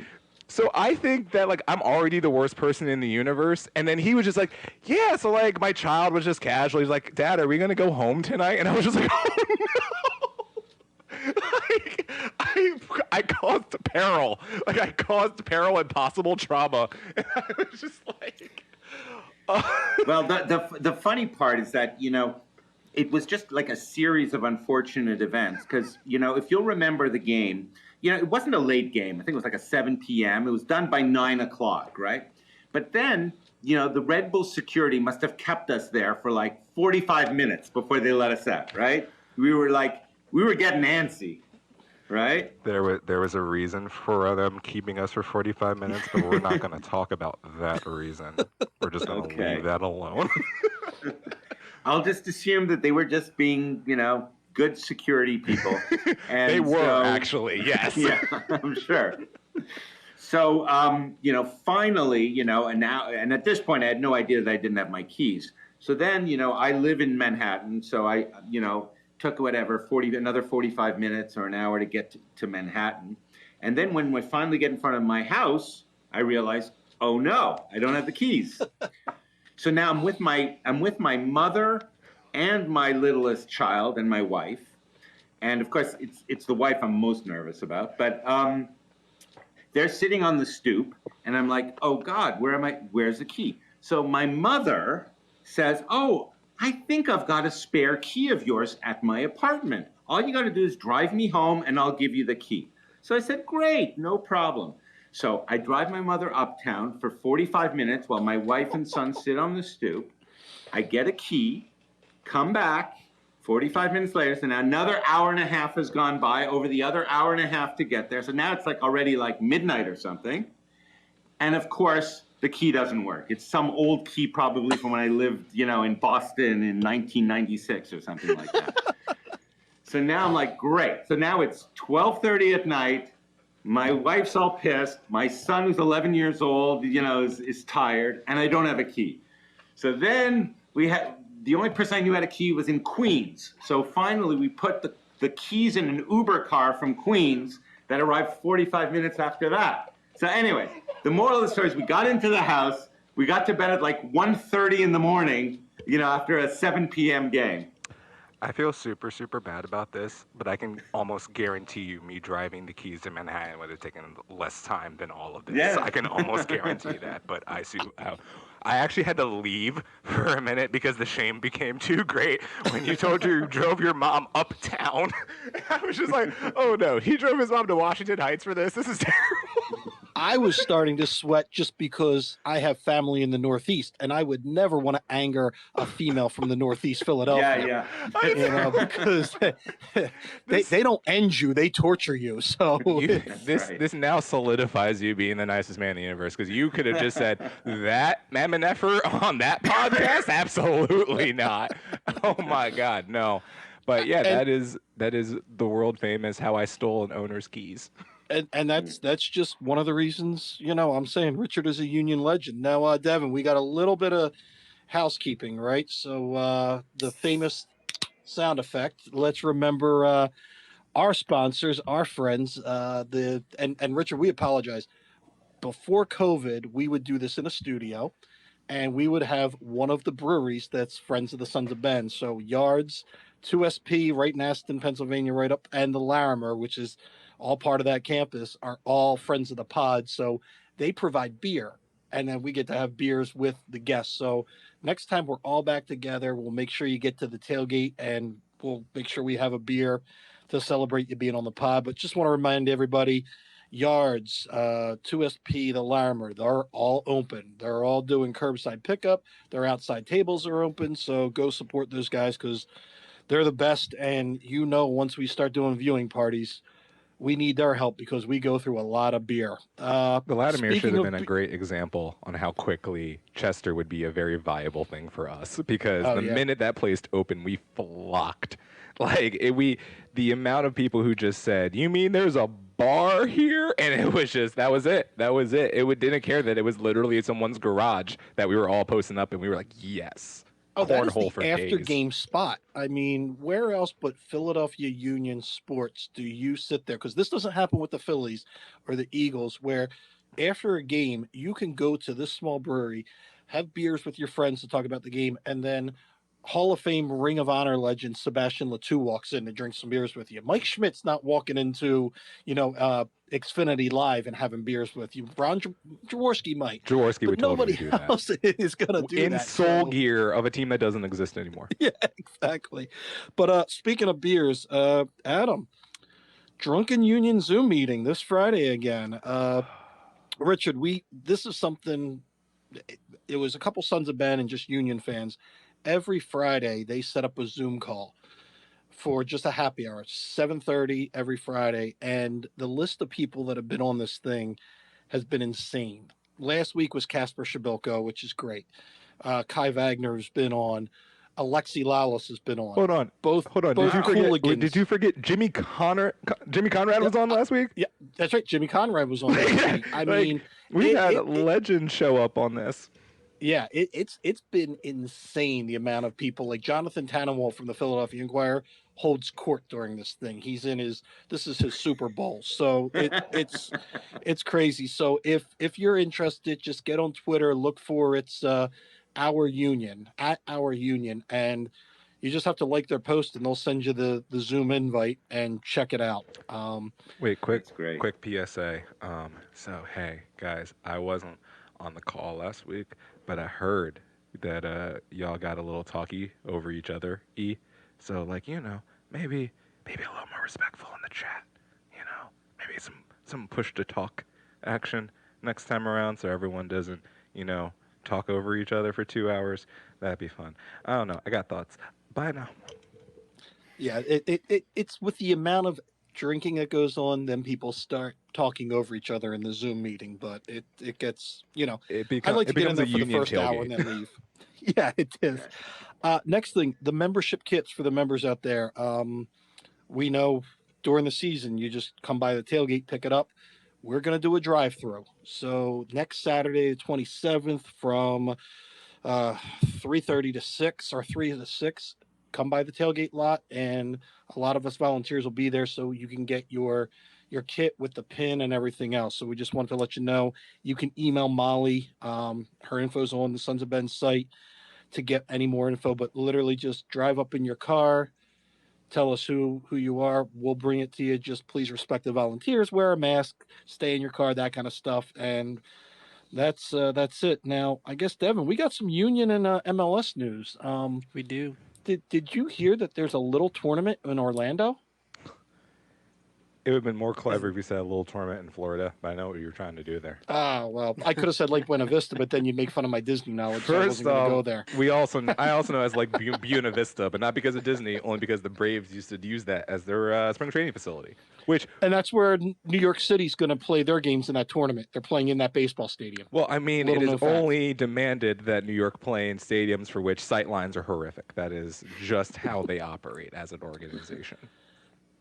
so I think that like I'm already the worst person in the universe, and then he was just like, yeah, so like my child was just casual, he's like, Dad, are we gonna go home tonight? And I was just like, oh no. Like, I caused peril. Like, I caused peril and possible trauma. And I was just like... Well, the funny part is that, it was just like a series of unfortunate events. Because, if you'll remember the game, it wasn't a late game. I think it was like a 7 p.m. It was done by 9 o'clock, right? But then, the Red Bull security must have kept us there for like 45 minutes before they let us out, right? We were getting antsy. right? There was a reason for them keeping us for 45 minutes, but we're not going to talk about that reason. We're just going to Okay. leave that alone. I'll just assume that they were just being, good security people. And they were actually, yes. Yeah, I'm sure. So, finally, and at this point, I had no idea that I didn't have my keys. So then, I live in Manhattan, so I, took another 45 minutes or an hour to get to Manhattan. And then when we finally get in front of my house, I realized, oh no, I don't have the keys. So now I'm with my mother and my littlest child and my wife. And of course, it's the wife I'm most nervous about. But they're sitting on the stoop, and I'm like, oh God, where am I? Where's the key? So my mother says, oh, I think I've got a spare key of yours at my apartment. All you got to do is drive me home, and I'll give you the key. So I said, great, no problem. So I drive my mother uptown for 45 minutes while my wife and son sit on the stoop. I get a key, come back. 45 minutes later, so now another hour and a half has gone by over the other hour and a half to get there. So now it's already midnight or something. And of course, the key doesn't work. It's some old key probably from when I lived, in Boston in 1996 or something like that. So now I'm like, great. So now it's 12:30 at night. My wife's all pissed. My son, who's 11 years old, is tired, and I don't have a key. So then the only person I knew had a key was in Queens. So finally, we put the keys in an Uber car from Queens that arrived 45 minutes after that. So anyway, the moral of the story is we got into the house. We got to bed at 1:30 in the morning, after a 7 p.m. game. I feel super, super bad about this, but I can almost guarantee you me driving the keys to Manhattan would have taken less time than all of this. Yeah. I can almost guarantee that, but I actually had to leave for a minute because the shame became too great when you drove your mom uptown. I was just like, oh no, he drove his mom to Washington Heights for this? This is terrible. I was starting to sweat just because I have family in the Northeast, and I would never want to anger a female from the Northeast Philadelphia. Yeah. Because they don't end you; they torture you. So this now solidifies you being the nicest man in the universe, because you could have just said that Mammonefer on that podcast. Absolutely not. Oh my God, no. But yeah, that is the world famous how I stole an owner's keys. And that's just one of the reasons, I'm saying Richard is a Union legend. Now, Devin, we got a little bit of housekeeping, right? So the famous sound effect. Let's remember our sponsors, our friends. And Richard, we apologize. Before COVID, we would do this in a studio, and we would have one of the breweries that's Friends of the Sons of Ben. So Yards, 2SP, right in Aston, Pennsylvania, right up, and the Larimer, which is all part of that campus, are all friends of the pod. So they provide beer, and then we get to have beers with the guests. So next time we're all back together, we'll make sure you get to the tailgate, and we'll make sure we have a beer to celebrate you being on the pod. But just want to remind everybody, Yards, 2SP, the Larimer, they're all open. They're all doing curbside pickup. Their outside tables are open. So go support those guys because they're the best. And once we start doing viewing parties, we need their help because we go through a lot of beer. The Latimer should have been a great example on how quickly Chester would be a very viable thing for us, because minute that place opened, we flocked. The amount of people who just said, "You mean there's a bar here?" And it was just that was it. It didn't care that it was literally someone's garage that we were all posting up, and we were like, "Yes." Oh, that is the after-game spot. I mean, where else but Philadelphia Union Sports do you sit there? Because this doesn't happen with the Phillies or the Eagles, where after a game, you can go to this small brewery, have beers with your friends to talk about the game, and then Hall of Fame Ring of Honor legend Sebastian Latou walks in to drink some beers with you. Mike Schmidt's not walking into, Xfinity Live and having beers with you. Ron Jaworski might. Jaworski would totally do that. Nobody else is going to do in that. In soul gear of a team that doesn't exist anymore. Yeah, exactly. But speaking of beers, Adam, Drunken Union Zoom meeting this Friday again. Richard, this is something, it was a couple Sons of Ben and just Union fans. Every Friday, they set up a Zoom call for just a happy hour, 7:30 every Friday, and the list of people that have been on this thing has been insane. Last week was Casper Shabilko, which is great. Kai Wagner's been on. Alexi Lalas has been on. Hold on. Both Did you forget? hooligans. Did you forget Jimmy Conrad? Jimmy Conrad was on last week. Yeah, that's right. Jimmy Conrad was on last week. I mean, we had legends show up on this. Yeah, it's been insane the amount of people. Like Jonathan Tannenwald from the Philadelphia Inquirer holds court during this thing. He's in this is his Super Bowl, so it's crazy. So if you're interested, just get on Twitter, look for Our Union at Our Union, and you just have to like their post, and they'll send you the Zoom invite and check it out. Wait, quick PSA. So hey guys, I wasn't on the call last week, but I heard that y'all got a little talky over each other. So like, maybe a little more respectful in the chat. Maybe some push to talk action next time around, so everyone doesn't talk over each other for 2 hours. That'd be fun. I don't know. I got thoughts. Bye now. Yeah, it's with the amount of drinking that goes on, then people start talking over each other in the Zoom meeting. But it gets, I like to get in there for the first hour and then leave. Yeah, it is. Next thing, the membership kits for the members out there. We know during the season, you just come by the tailgate, pick it up. We're going to do a drive-through. So next Saturday, the 27th, from 3:30 to 6 or 3 to 6, come by the tailgate lot, and a lot of us volunteers will be there, so you can get your kit with the pin and everything else. So we just wanted to let you know, you can email Molly. Her info's on the Sons of Ben site to get any more info, but literally just drive up in your car, tell us who you are, we'll bring it to you. Just please respect the volunteers, wear a mask, stay in your car, that kind of stuff. And that's it. Now, I guess, Devin, we got some Union and MLS news. We do. Did you hear that there's a little tournament in Orlando? It would have been more clever if you said a little tournament in Florida, but I know what you were trying to do there. Well, I could have said Lake Buena Vista, but then you'd make fun of my Disney knowledge, so I wasn't going to go there. I also know as like Buena Vista, but not because of Disney, only because the Braves used to use that as their spring training facility. And that's where New York City's going to play their games in that tournament. They're playing in that baseball stadium. Well, I mean, it is only demanded that New York play in stadiums for which sightlines are horrific. That is just how they operate as an organization.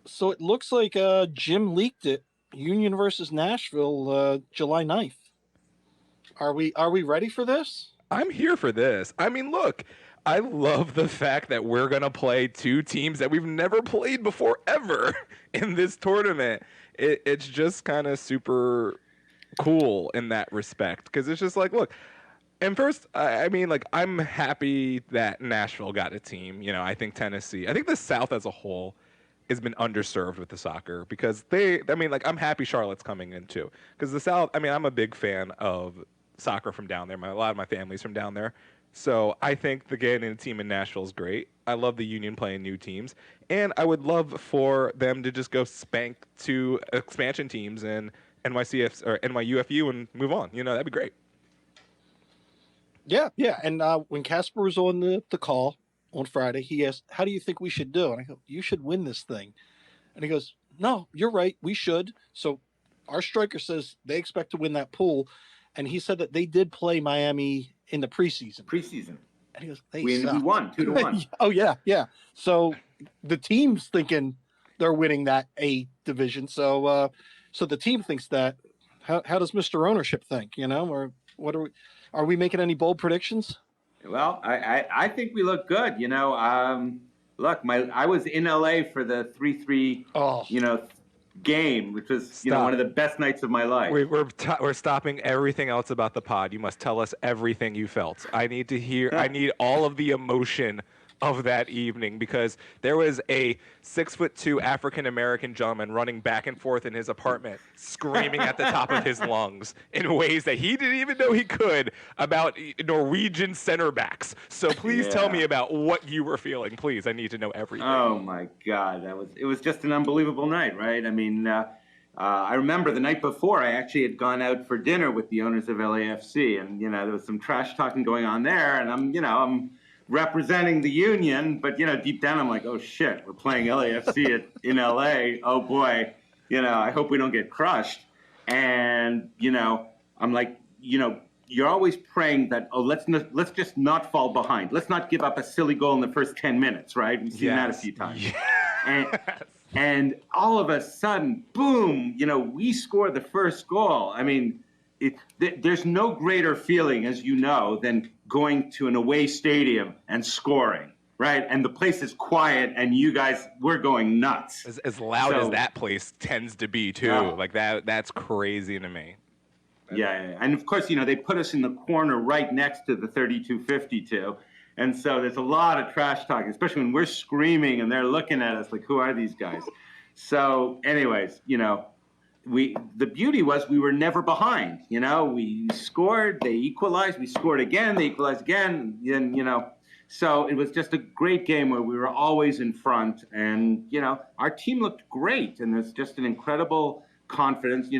So it looks like Jim leaked it. Union versus Nashville, July 9th. Are we ready for this? I'm here for this. I mean, look, I love the fact that we're going to play two teams that we've never played before ever in this tournament. It's just kind of super cool in that respect, because it's just like, look, and first, I mean, like, I'm happy that Nashville got a team. I think Tennessee, I think the South as a whole has been underserved with the soccer, because I'm happy Charlotte's coming in too, because the South, I'm a big fan of soccer from down there. A lot of my family's from down there. So I think the getting a team in Nashville is great. I love the Union playing new teams, and I would love for them to just go spank two expansion teams in NYCF or NYUFU and move on. That'd be great. Yeah. And when Casper was on the call on Friday, he asked, "How do you think we should do?" And I go, "You should win this thing." And he goes, "No, you're right. We should." So our striker says they expect to win that pool, and he said that they did play Miami in the preseason. And he goes, we won 2-1. Oh yeah. So the team's thinking they're winning that A division. So the team thinks that. How does Mr. Ownership think? Or what are we making any bold predictions? Well, I think we look good. Look, I was in LA for the 3-3 game, which was one of the best nights of my life. We're stopping everything else about the pod. You must tell us everything you felt. I need to hear. I need all of the emotion of that evening, because there was a 6'2" African American gentleman running back and forth in his apartment, screaming at the top of his lungs in ways that he didn't even know he could about Norwegian center backs. So please tell me about what you were feeling. Please, I need to know everything. Oh my God, it was just an unbelievable night, right? I mean, I remember the night before, I actually had gone out for dinner with the owners of LAFC, and there was some trash talking going on there, and I'm representing the Union, but deep down I'm like, oh shit, we're playing LAFC in LA. Oh boy, I hope we don't get crushed. And I'm like, you're always praying that let's just not fall behind. Let's not give up a silly goal in the first 10 mints, right? We've seen that a few times. Yes. And all of a sudden, boom, we score the first goal. I mean, there's no greater feeling, as you know, than going to an away stadium and scoring, right? And the place is quiet, and you guys, we're going nuts. As loud as that place tends to be, too. Like, that's crazy to me. Yeah. And, of course, they put us in the corner right next to the 32-52. And so there's a lot of trash talking, especially when we're screaming and they're looking at us like, who are these guys? So anyways, the beauty was we were never behind. We scored, they equalized, we scored again, they equalized again. And, so it was just a great game where we were always in front. And, our team looked great. And there's just an incredible confidence.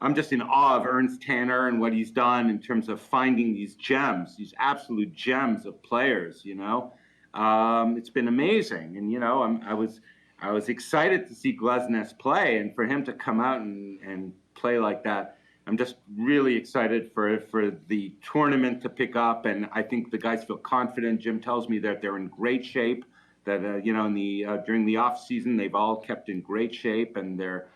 I'm just in awe of Ernst Tanner and what he's done in terms of finding these gems, these absolute gems of players. It's been amazing, and I was excited to see Glesnes play, and for him to come out and play like that. I'm just really excited for the tournament to pick up, and I think the guys feel confident. Jim tells me that they're in great shape. That during the off season they've all kept in great shape, and their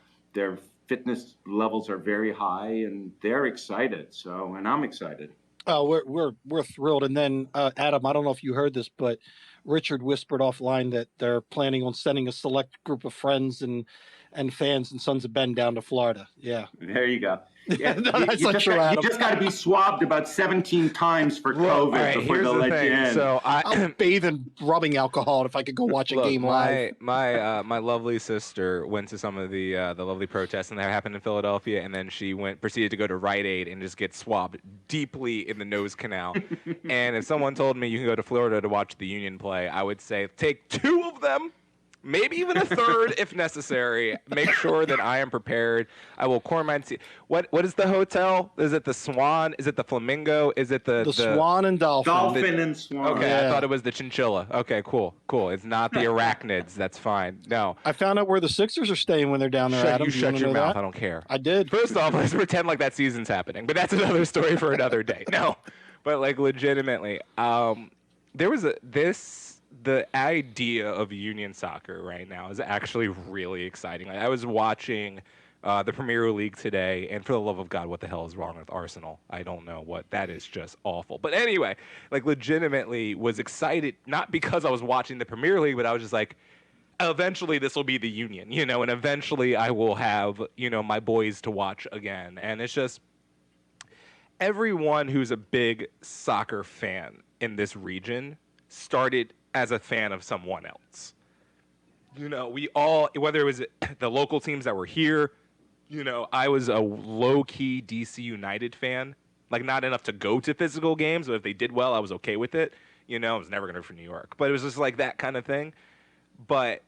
fitness levels are very high, and they're excited. So, and I'm excited. Oh, we're thrilled. And then Adam, I don't know if you heard this, but Richard whispered offline that they're planning on sending a select group of friends and fans and Sons of Ben down to Florida. Yeah, there you go. Yeah, no, you just got to be swabbed about 17 times for COVID before they'll let you in. So I'll bathe in rubbing alcohol if I could go watch a game live. My lovely sister went to some of the lovely protests, and that happened in Philadelphia, and then she proceeded to go to Rite Aid and just get swabbed deeply in the nose canal. And if someone told me you can go to Florida to watch the Union play, I would say take 2 of them. Maybe even a 3rd if necessary. Make sure that I am prepared. I will quarantine. What is the hotel? Is it the Swan? Is it the Flamingo? Is it the Swan and Dolphin? Dolphin and Swan. Okay, yeah. I thought it was the Chinchilla. Okay, cool. It's not the Arachnids. That's fine. No. I found out where the Sixers are staying when they're down there, Adam. You shut your mouth. I don't care. I did. First off, let's pretend like that season's happening. But that's another story for another day. No. But like legitimately, there was the idea of Union soccer right now is actually really exciting. Like, I was watching the Premier League today, and for the love of God, what the hell is wrong with Arsenal? I don't know what. That is just awful. But anyway, like legitimately was excited, not because I was watching the Premier League, but I was just like, eventually this will be the Union, and eventually I will have, my boys to watch again. And it's just everyone who's a big soccer fan in this region started as a fan of someone else. We all, whether it was the local teams that were here, I was a low-key DC United fan. Like, not enough to go to physical games, but if they did well, I was okay with it. I was never going to root for New York. But it was just like that kind of thing. But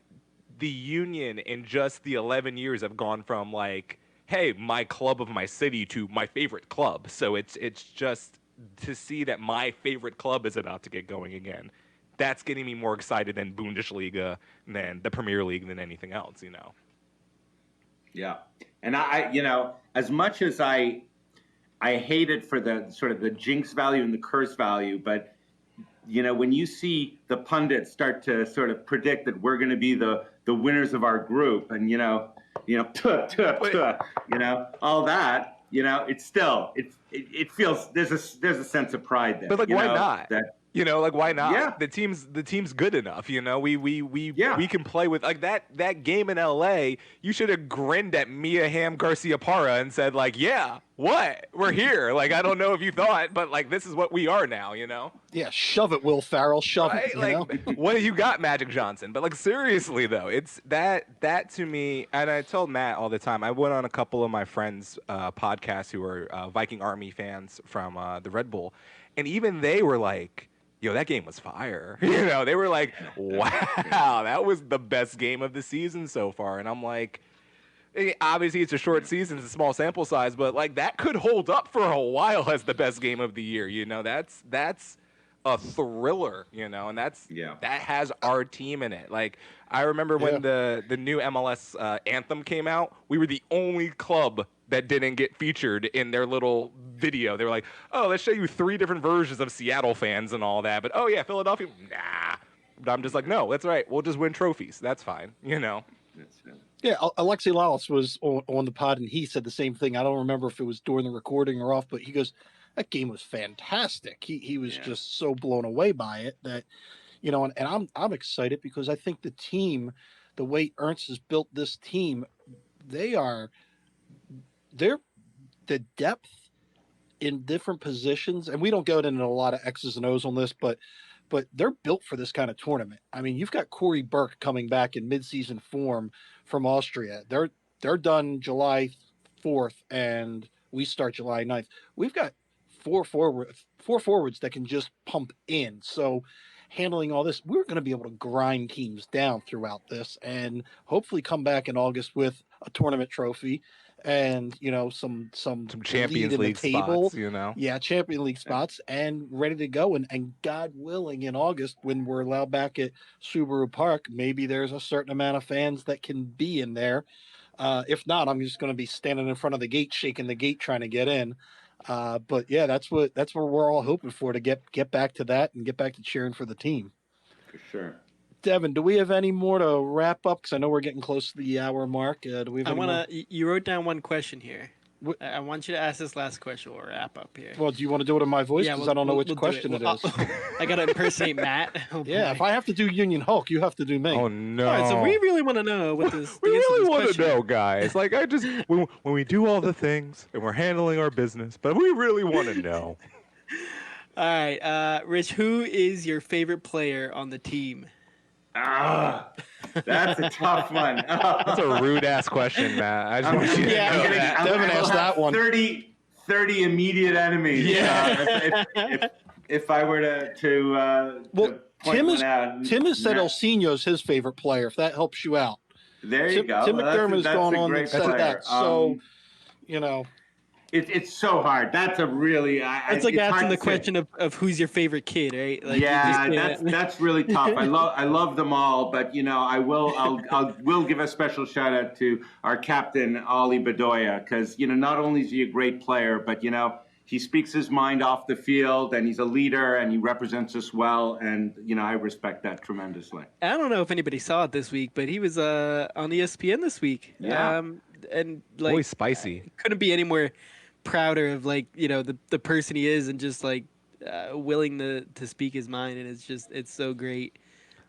the Union in just the 11 years have gone from like, hey, my club of my city to my favorite club. So it's just to see that my favorite club is about to get going again. That's getting me more excited than Bundesliga, than the Premier League, than anything else, Yeah. And I as much as I hate it for the sort of the jinx value and the curse value, but, when you see the pundits start to sort of predict that we're going to be the winners of our group and, all that, it's still, it feels, there's a sense of pride there. But like, why not? Why not? Yeah. The team's good enough. We can play with like that game in LA. You should have grinned at Mia Hamm Garcia Parra and said like, yeah, what? We're here. Like, I don't know if you thought, but like, this is what we are now. Yeah, shove it, Will Ferrell. Shove it. What do you got, Magic Johnson? But like, seriously though, it's that to me. And I told Matt all the time. I went on a couple of my friends' podcasts who are Viking Army fans from the Red Bull, and even they were like, yo, that game was fire. They were like, wow, that was the best game of the season so far. And I'm like, obviously it's a short season, it's a small sample size, but like that could hold up for a while as the best game of the year. That's a thriller, and that has our team in it. Like I remember when the new MLS anthem came out, we were the only club that didn't get featured in their little video. They were like, "Oh, let's show you 3 different versions of Seattle fans and all that." But oh yeah, Philadelphia, nah. But I'm just like, no, that's right. We'll just win trophies. That's fine, That's it. Yeah, Alexi Lalas was on the pod, and he said the same thing. I don't remember if it was during the recording or off, but he goes, "That game was fantastic." He was just so blown away by it that, and I'm excited because I think the team, the way Ernst has built this team, they're the depth in different positions, and we don't go into a lot of X's and O's on this, but they're built for this kind of tournament. I mean, you've got Corey Burke coming back in midseason form from Austria. They're done July 4th, and we start July 9th. We've got four forwards that can just pump in. So handling all this, we're going to be able to grind teams down throughout this and hopefully come back in August with a tournament trophy and some Champions League spots, Yeah, Champions League spots, and ready to go. And God willing, in August, when we're allowed back at Subaru Park, maybe there's a certain amount of fans that can be in there. If not, I'm just going to be standing in front of the gate, shaking the gate, trying to get in. But yeah, that's what we're all hoping for, to get back to that and get back to cheering for the team. For sure. Devin, do we have any more to wrap up? Because I know we're getting close to the hour mark. Do we have You wrote down one question here. I want you to ask this last question. We'll wrap up here. Well, do you want to do it in my voice? Because I don't know which question it is. I got to impersonate Matt. Oh, yeah, if I have to do Union Hulk, you have to do me. Oh, no. All right, so we really want to know what this We really want to know, guys. Like, when we do all the things and we're handling our business, but we really want to know. All right, Rich, who is your favorite player on the team? That's a tough one. That's a rude ass question, Matt. I just want you to know that. Devin asked that one. 30 immediate enemies. Yeah. If I were to Tim has said Matt. Elsinho's his favorite player. If that helps you out. There you go. Tim McDermott has gone on and said that. So, It's so hard. That's a really. It's like asking the question of who's your favorite kid, right? Like, that's really tough. I love them all, but I will give a special shout out to our captain Ali Bedoya, because not only is he a great player, but he speaks his mind off the field, and he's a leader, and he represents us well, and I respect that tremendously. I don't know if anybody saw it this week, but he was on ESPN this week. Yeah. And like, always spicy. Couldn't be any more prouder of the person he is, and just willing to speak his mind, and it's so great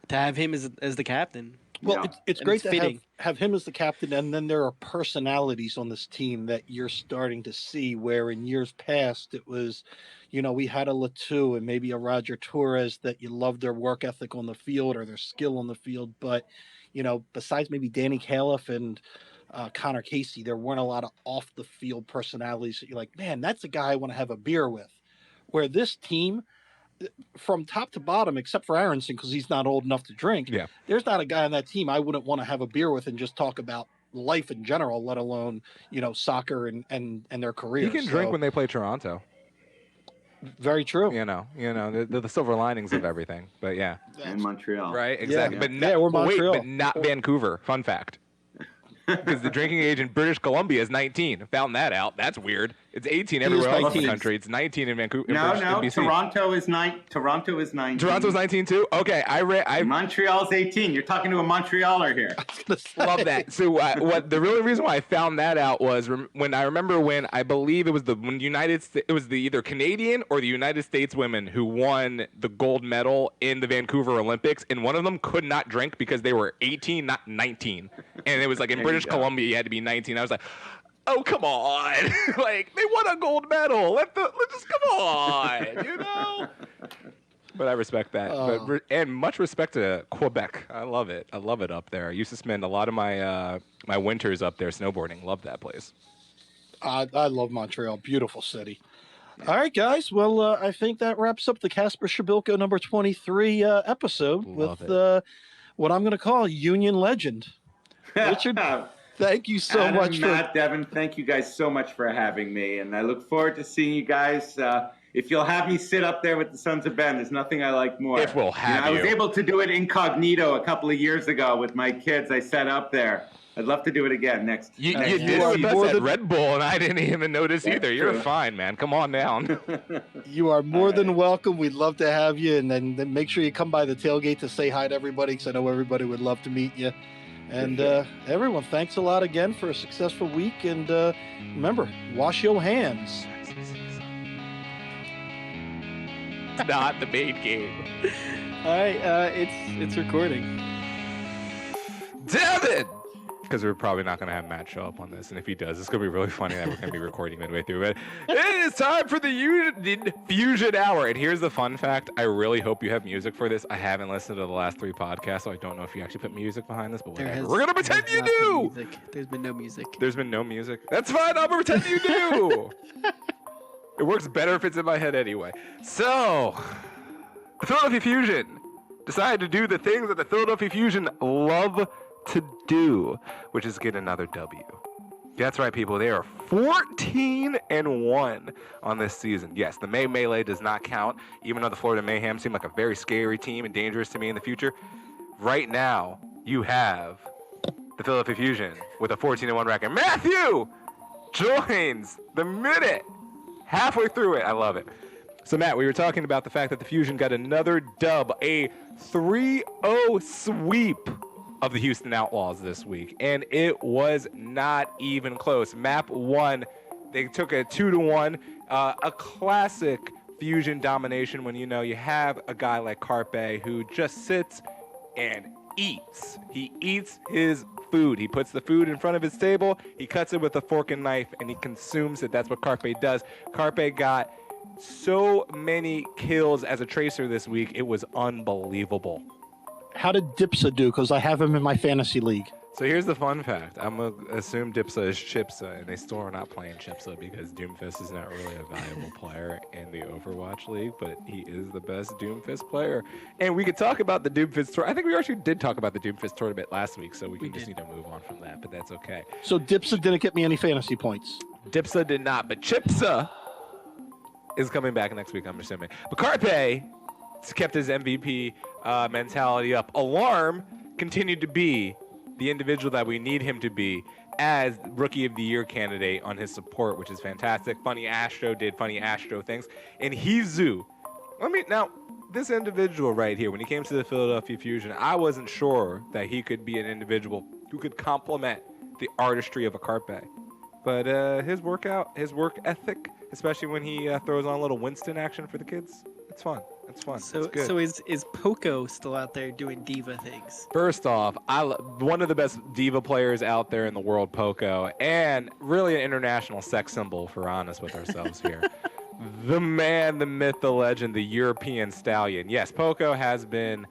to have him as the captain. Well, it's great to have him as the captain, and then there are personalities on this team that you're starting to see, where in years past it was, we had a Latu and maybe a Roger Torres that you loved their work ethic on the field or their skill on the field, but besides maybe Danny Califf and Connor Casey, there weren't a lot of off the field personalities that you're like, man, that's a guy I want to have a beer with. Where this team, from top to bottom, except for Aronson, because he's not old enough to drink, there's not a guy on that team I wouldn't want to have a beer with and just talk about life in general, let alone soccer and their career. You can drink when they play Toronto. Very true. The silver linings of everything. But yeah, and Montreal, right? Exactly. Yeah. But Montreal. But not Vancouver. Fun fact. Because the drinking age in British Columbia is 19. Found that out. That's weird. It's 18 everywhere else in the country. It's 19 in Vancouver. No. Toronto is 19. Toronto's 19 too. Okay, Montreal's 18. You're talking to a Montrealer here. Love that. So what the real reason why I found that out was when I believe it was the either Canadian or the United States women who won the gold medal in the Vancouver Olympics, and one of them could not drink because they were 18, not 19, and it was like in British Columbia you had to be 19. I was like, oh, come on. Like, they won a gold medal. Let's just come on, But I respect that. And much respect to Quebec. I love it. I love it up there. I used to spend a lot of my my winters up there snowboarding. Love that place. I love Montreal. Beautiful city. All right, guys. Well, I think that wraps up the Casper Shabilko number 23 episode with what I'm going to call Union Legend. Richard, thank you so much. Matt, Devin, thank you guys so much for having me, and I look forward to seeing you guys if you'll have me sit up there with the Sons of Ben, there's nothing I like more. If we'll have I was you. able to do it incognito a couple of years ago with my kids. I sat up there. I'd love to do it again next. You next did it with us at Red Bull, and I didn't even notice That's either. You're true. fine, man. Come on down. You are more than welcome. We'd love to have you, and then make sure you come by the tailgate to say hi to everybody, because I know everybody would love to meet you. And everyone, thanks a lot again for a successful week. And remember, wash your hands. It's not the main game. All right, it's recording. Devin! Because we're probably not going to have Matt show up on this, and if he does, it's going to be really funny that we're going to be recording midway through. But it is time for the Fusion Hour, and here's the fun fact. I really hope you have music for this. I haven't listened to the last 3 podcasts, so I don't know if you actually put music behind this, but whatever. We're going to pretend you do! There's been no music. There's been no music? That's fine, I'm going to pretend you do! It works better if it's in my head anyway. So, the Philadelphia Fusion decided to do the things that the Philadelphia Fusion love to do, which is get another W. That's right, people. They are 14-1 on this season. Yes, the May Melee does not count, even though the Florida Mayhem seem like a very scary team and dangerous to me in the future. Right now, you have the Philadelphia Fusion with a 14-1 record. Matthew joins the minute halfway through it. I love it. So, Matt, we were talking about the fact that the Fusion got another dub, a 3-0 sweep of the Houston Outlaws this week, and it was not even close. Map 1, they took a 2-1, a classic Fusion domination when you have a guy like Carpe who just sits and eats. He eats his food. He puts the food in front of his table, he cuts it with a fork and knife, and he consumes it. That's what Carpe does. Carpe got so many kills as a tracer this week, it was unbelievable. How did Dipsa do? Because I have him in my fantasy league. So here's the fun fact. I'm going to assume Dipsa is Chipsa, and they still are not playing Chipsa because Doomfist is not really a valuable player in the Overwatch League, but he is the best Doomfist player. And we could talk about the Doomfist tournament. I think we actually did talk about the Doomfist tournament last week, so we just need to move on from that, but that's okay. So Dipsa didn't get me any fantasy points. Dipsa did not, but Chipsa is coming back next week, I'm assuming. But Carpe kept his MVP mentality up. Alarm continued to be the individual that we need him to be as Rookie of the Year candidate on his support, which is fantastic. Funny Astro did Funny Astro things. And Hizu, now, this individual right here, when he came to the Philadelphia Fusion, I wasn't sure that he could be an individual who could complement the artistry of a Carpe. But his work ethic, especially when he throws on a little Winston action for the kids, it's fun. It's fun. So, it's good. so is Poco still out there doing diva things? First off, one of the best diva players out there in the world, Poco, and really an international sex symbol, if we're honest with ourselves here. The man, the myth, the legend, the European stallion. Yes, Poco has been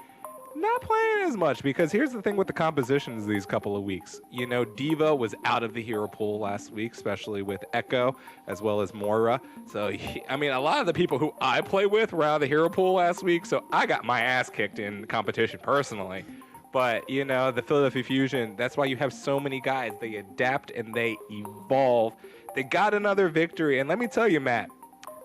not playing as much because here's the thing with the compositions these couple of weeks. Diva was out of the hero pool last week, especially with Echo as well as Moira. So, a lot of the people who I play with were out of the hero pool last week, so I got my ass kicked in competition personally. But, the Philadelphia Fusion, that's why you have so many guys. They adapt and they evolve. They got another victory, and let me tell you, Matt,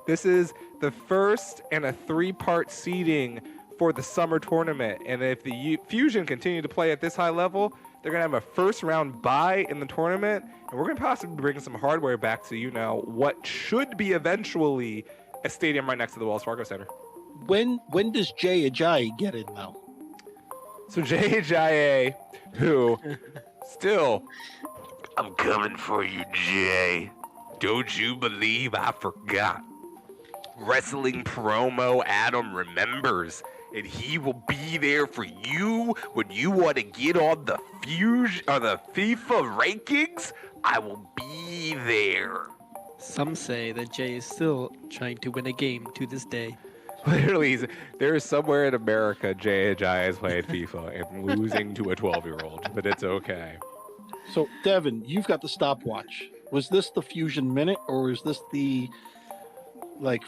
this is the first in a 3-part seeding for the summer tournament, and if the Fusion continue to play at this high level, they're going to have a first-round bye in the tournament, and we're going to possibly bring some hardware back to, what should be eventually a stadium right next to the Wells Fargo Center. When does Jay Ajayi get in, though? So Jay Ajayi, who still, I'm coming for you, Jay. Don't you believe I forgot? Wrestling promo Adam remembers. And he will be there for you when you want to get on the Fusion or the FIFA rankings. I will be there. Some say that Jay is still trying to win a game to this day. Literally, there is somewhere in America Jay Ajayi has played FIFA and losing to a 12-year-old, but it's okay. So, Devin, you've got the stopwatch. Was this the Fusion Minute, or is this the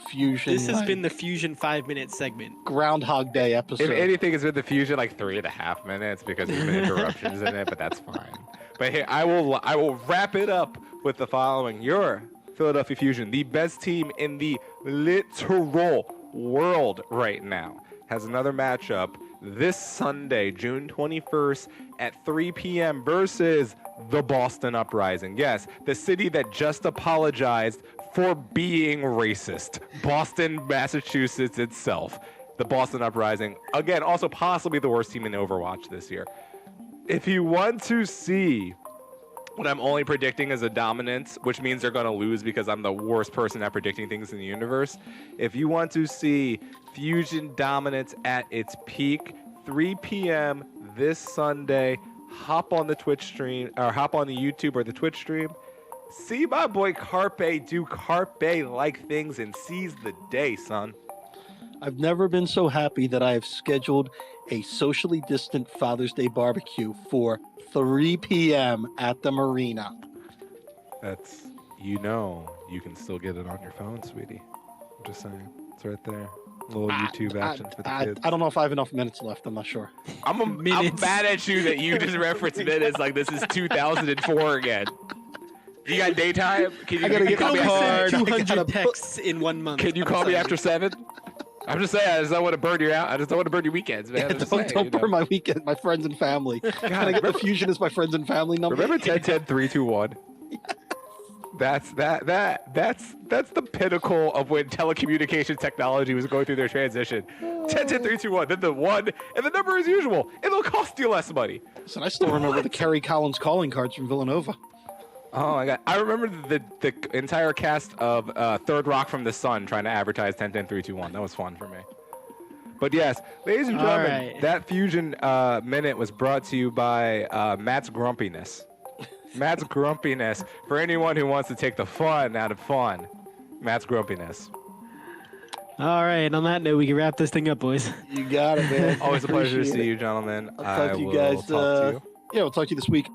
Fusion? This has been the Fusion 5-minute segment. Groundhog Day episode. If anything, it's been the Fusion 3.5 minutes because there's been interruptions in it, but that's fine. But hey, I will wrap it up with the following. Your Philadelphia Fusion, the best team in the literal world right now, has another matchup this Sunday, June 21st at 3 p.m. versus the Boston Uprising. Yes, the city that just apologized for being racist. Boston, Massachusetts itself. The Boston Uprising, again, also possibly the worst team in Overwatch this year. If you want to see what I'm only predicting as a dominance, which means they're going to lose because I'm the worst person at predicting things in the universe. If you want to see Fusion dominance at its peak, 3 p.m. this Sunday, hop on the Twitch stream, or hop on the YouTube or the Twitch stream. See my boy Carpe do Carpe-like things and seize the day, son. I've never been so happy that I have scheduled a socially distant Father's Day barbecue for 3 p.m. at the marina. That's, you know, you can still get it on your phone, sweetie. I'm just saying. It's right there. A little YouTube action for the kids. I don't know if I have enough minutes left. I'm not sure. I'm mad at you that you just referenced minutes like this is 2004 again. You got daytime? Can you, I gotta get my card. 200 texts in 1 month. Can you call me after 7? I'm just saying, I just don't want to burn you out. I just don't want to burn your weekends, man. Yeah, don't burn my weekend, my friends and family. Can I get the Fusion as my friends and family number? Remember 10-10-3-2-1? That's the pinnacle of when telecommunication technology was going through their transition. 10-10-3-2-1, then the 1, and the number as usual. It'll cost you less money. Listen, I still remember the Kerry Collins calling cards from Villanova. Oh my god! I remember the entire cast of Third Rock from the Sun trying to advertise 10-10-3-2-1. That was fun for me. But yes, ladies and gentlemen, that Fusion minute was brought to you by Matt's Grumpiness. Matt's Grumpiness. For anyone who wants to take the fun out of fun, Matt's Grumpiness. All right. On that note, we can wrap this thing up, boys. You got it, man. Always a pleasure to see you, gentlemen. I'll talk to you guys. Talk to you. Yeah, we'll talk to you this week.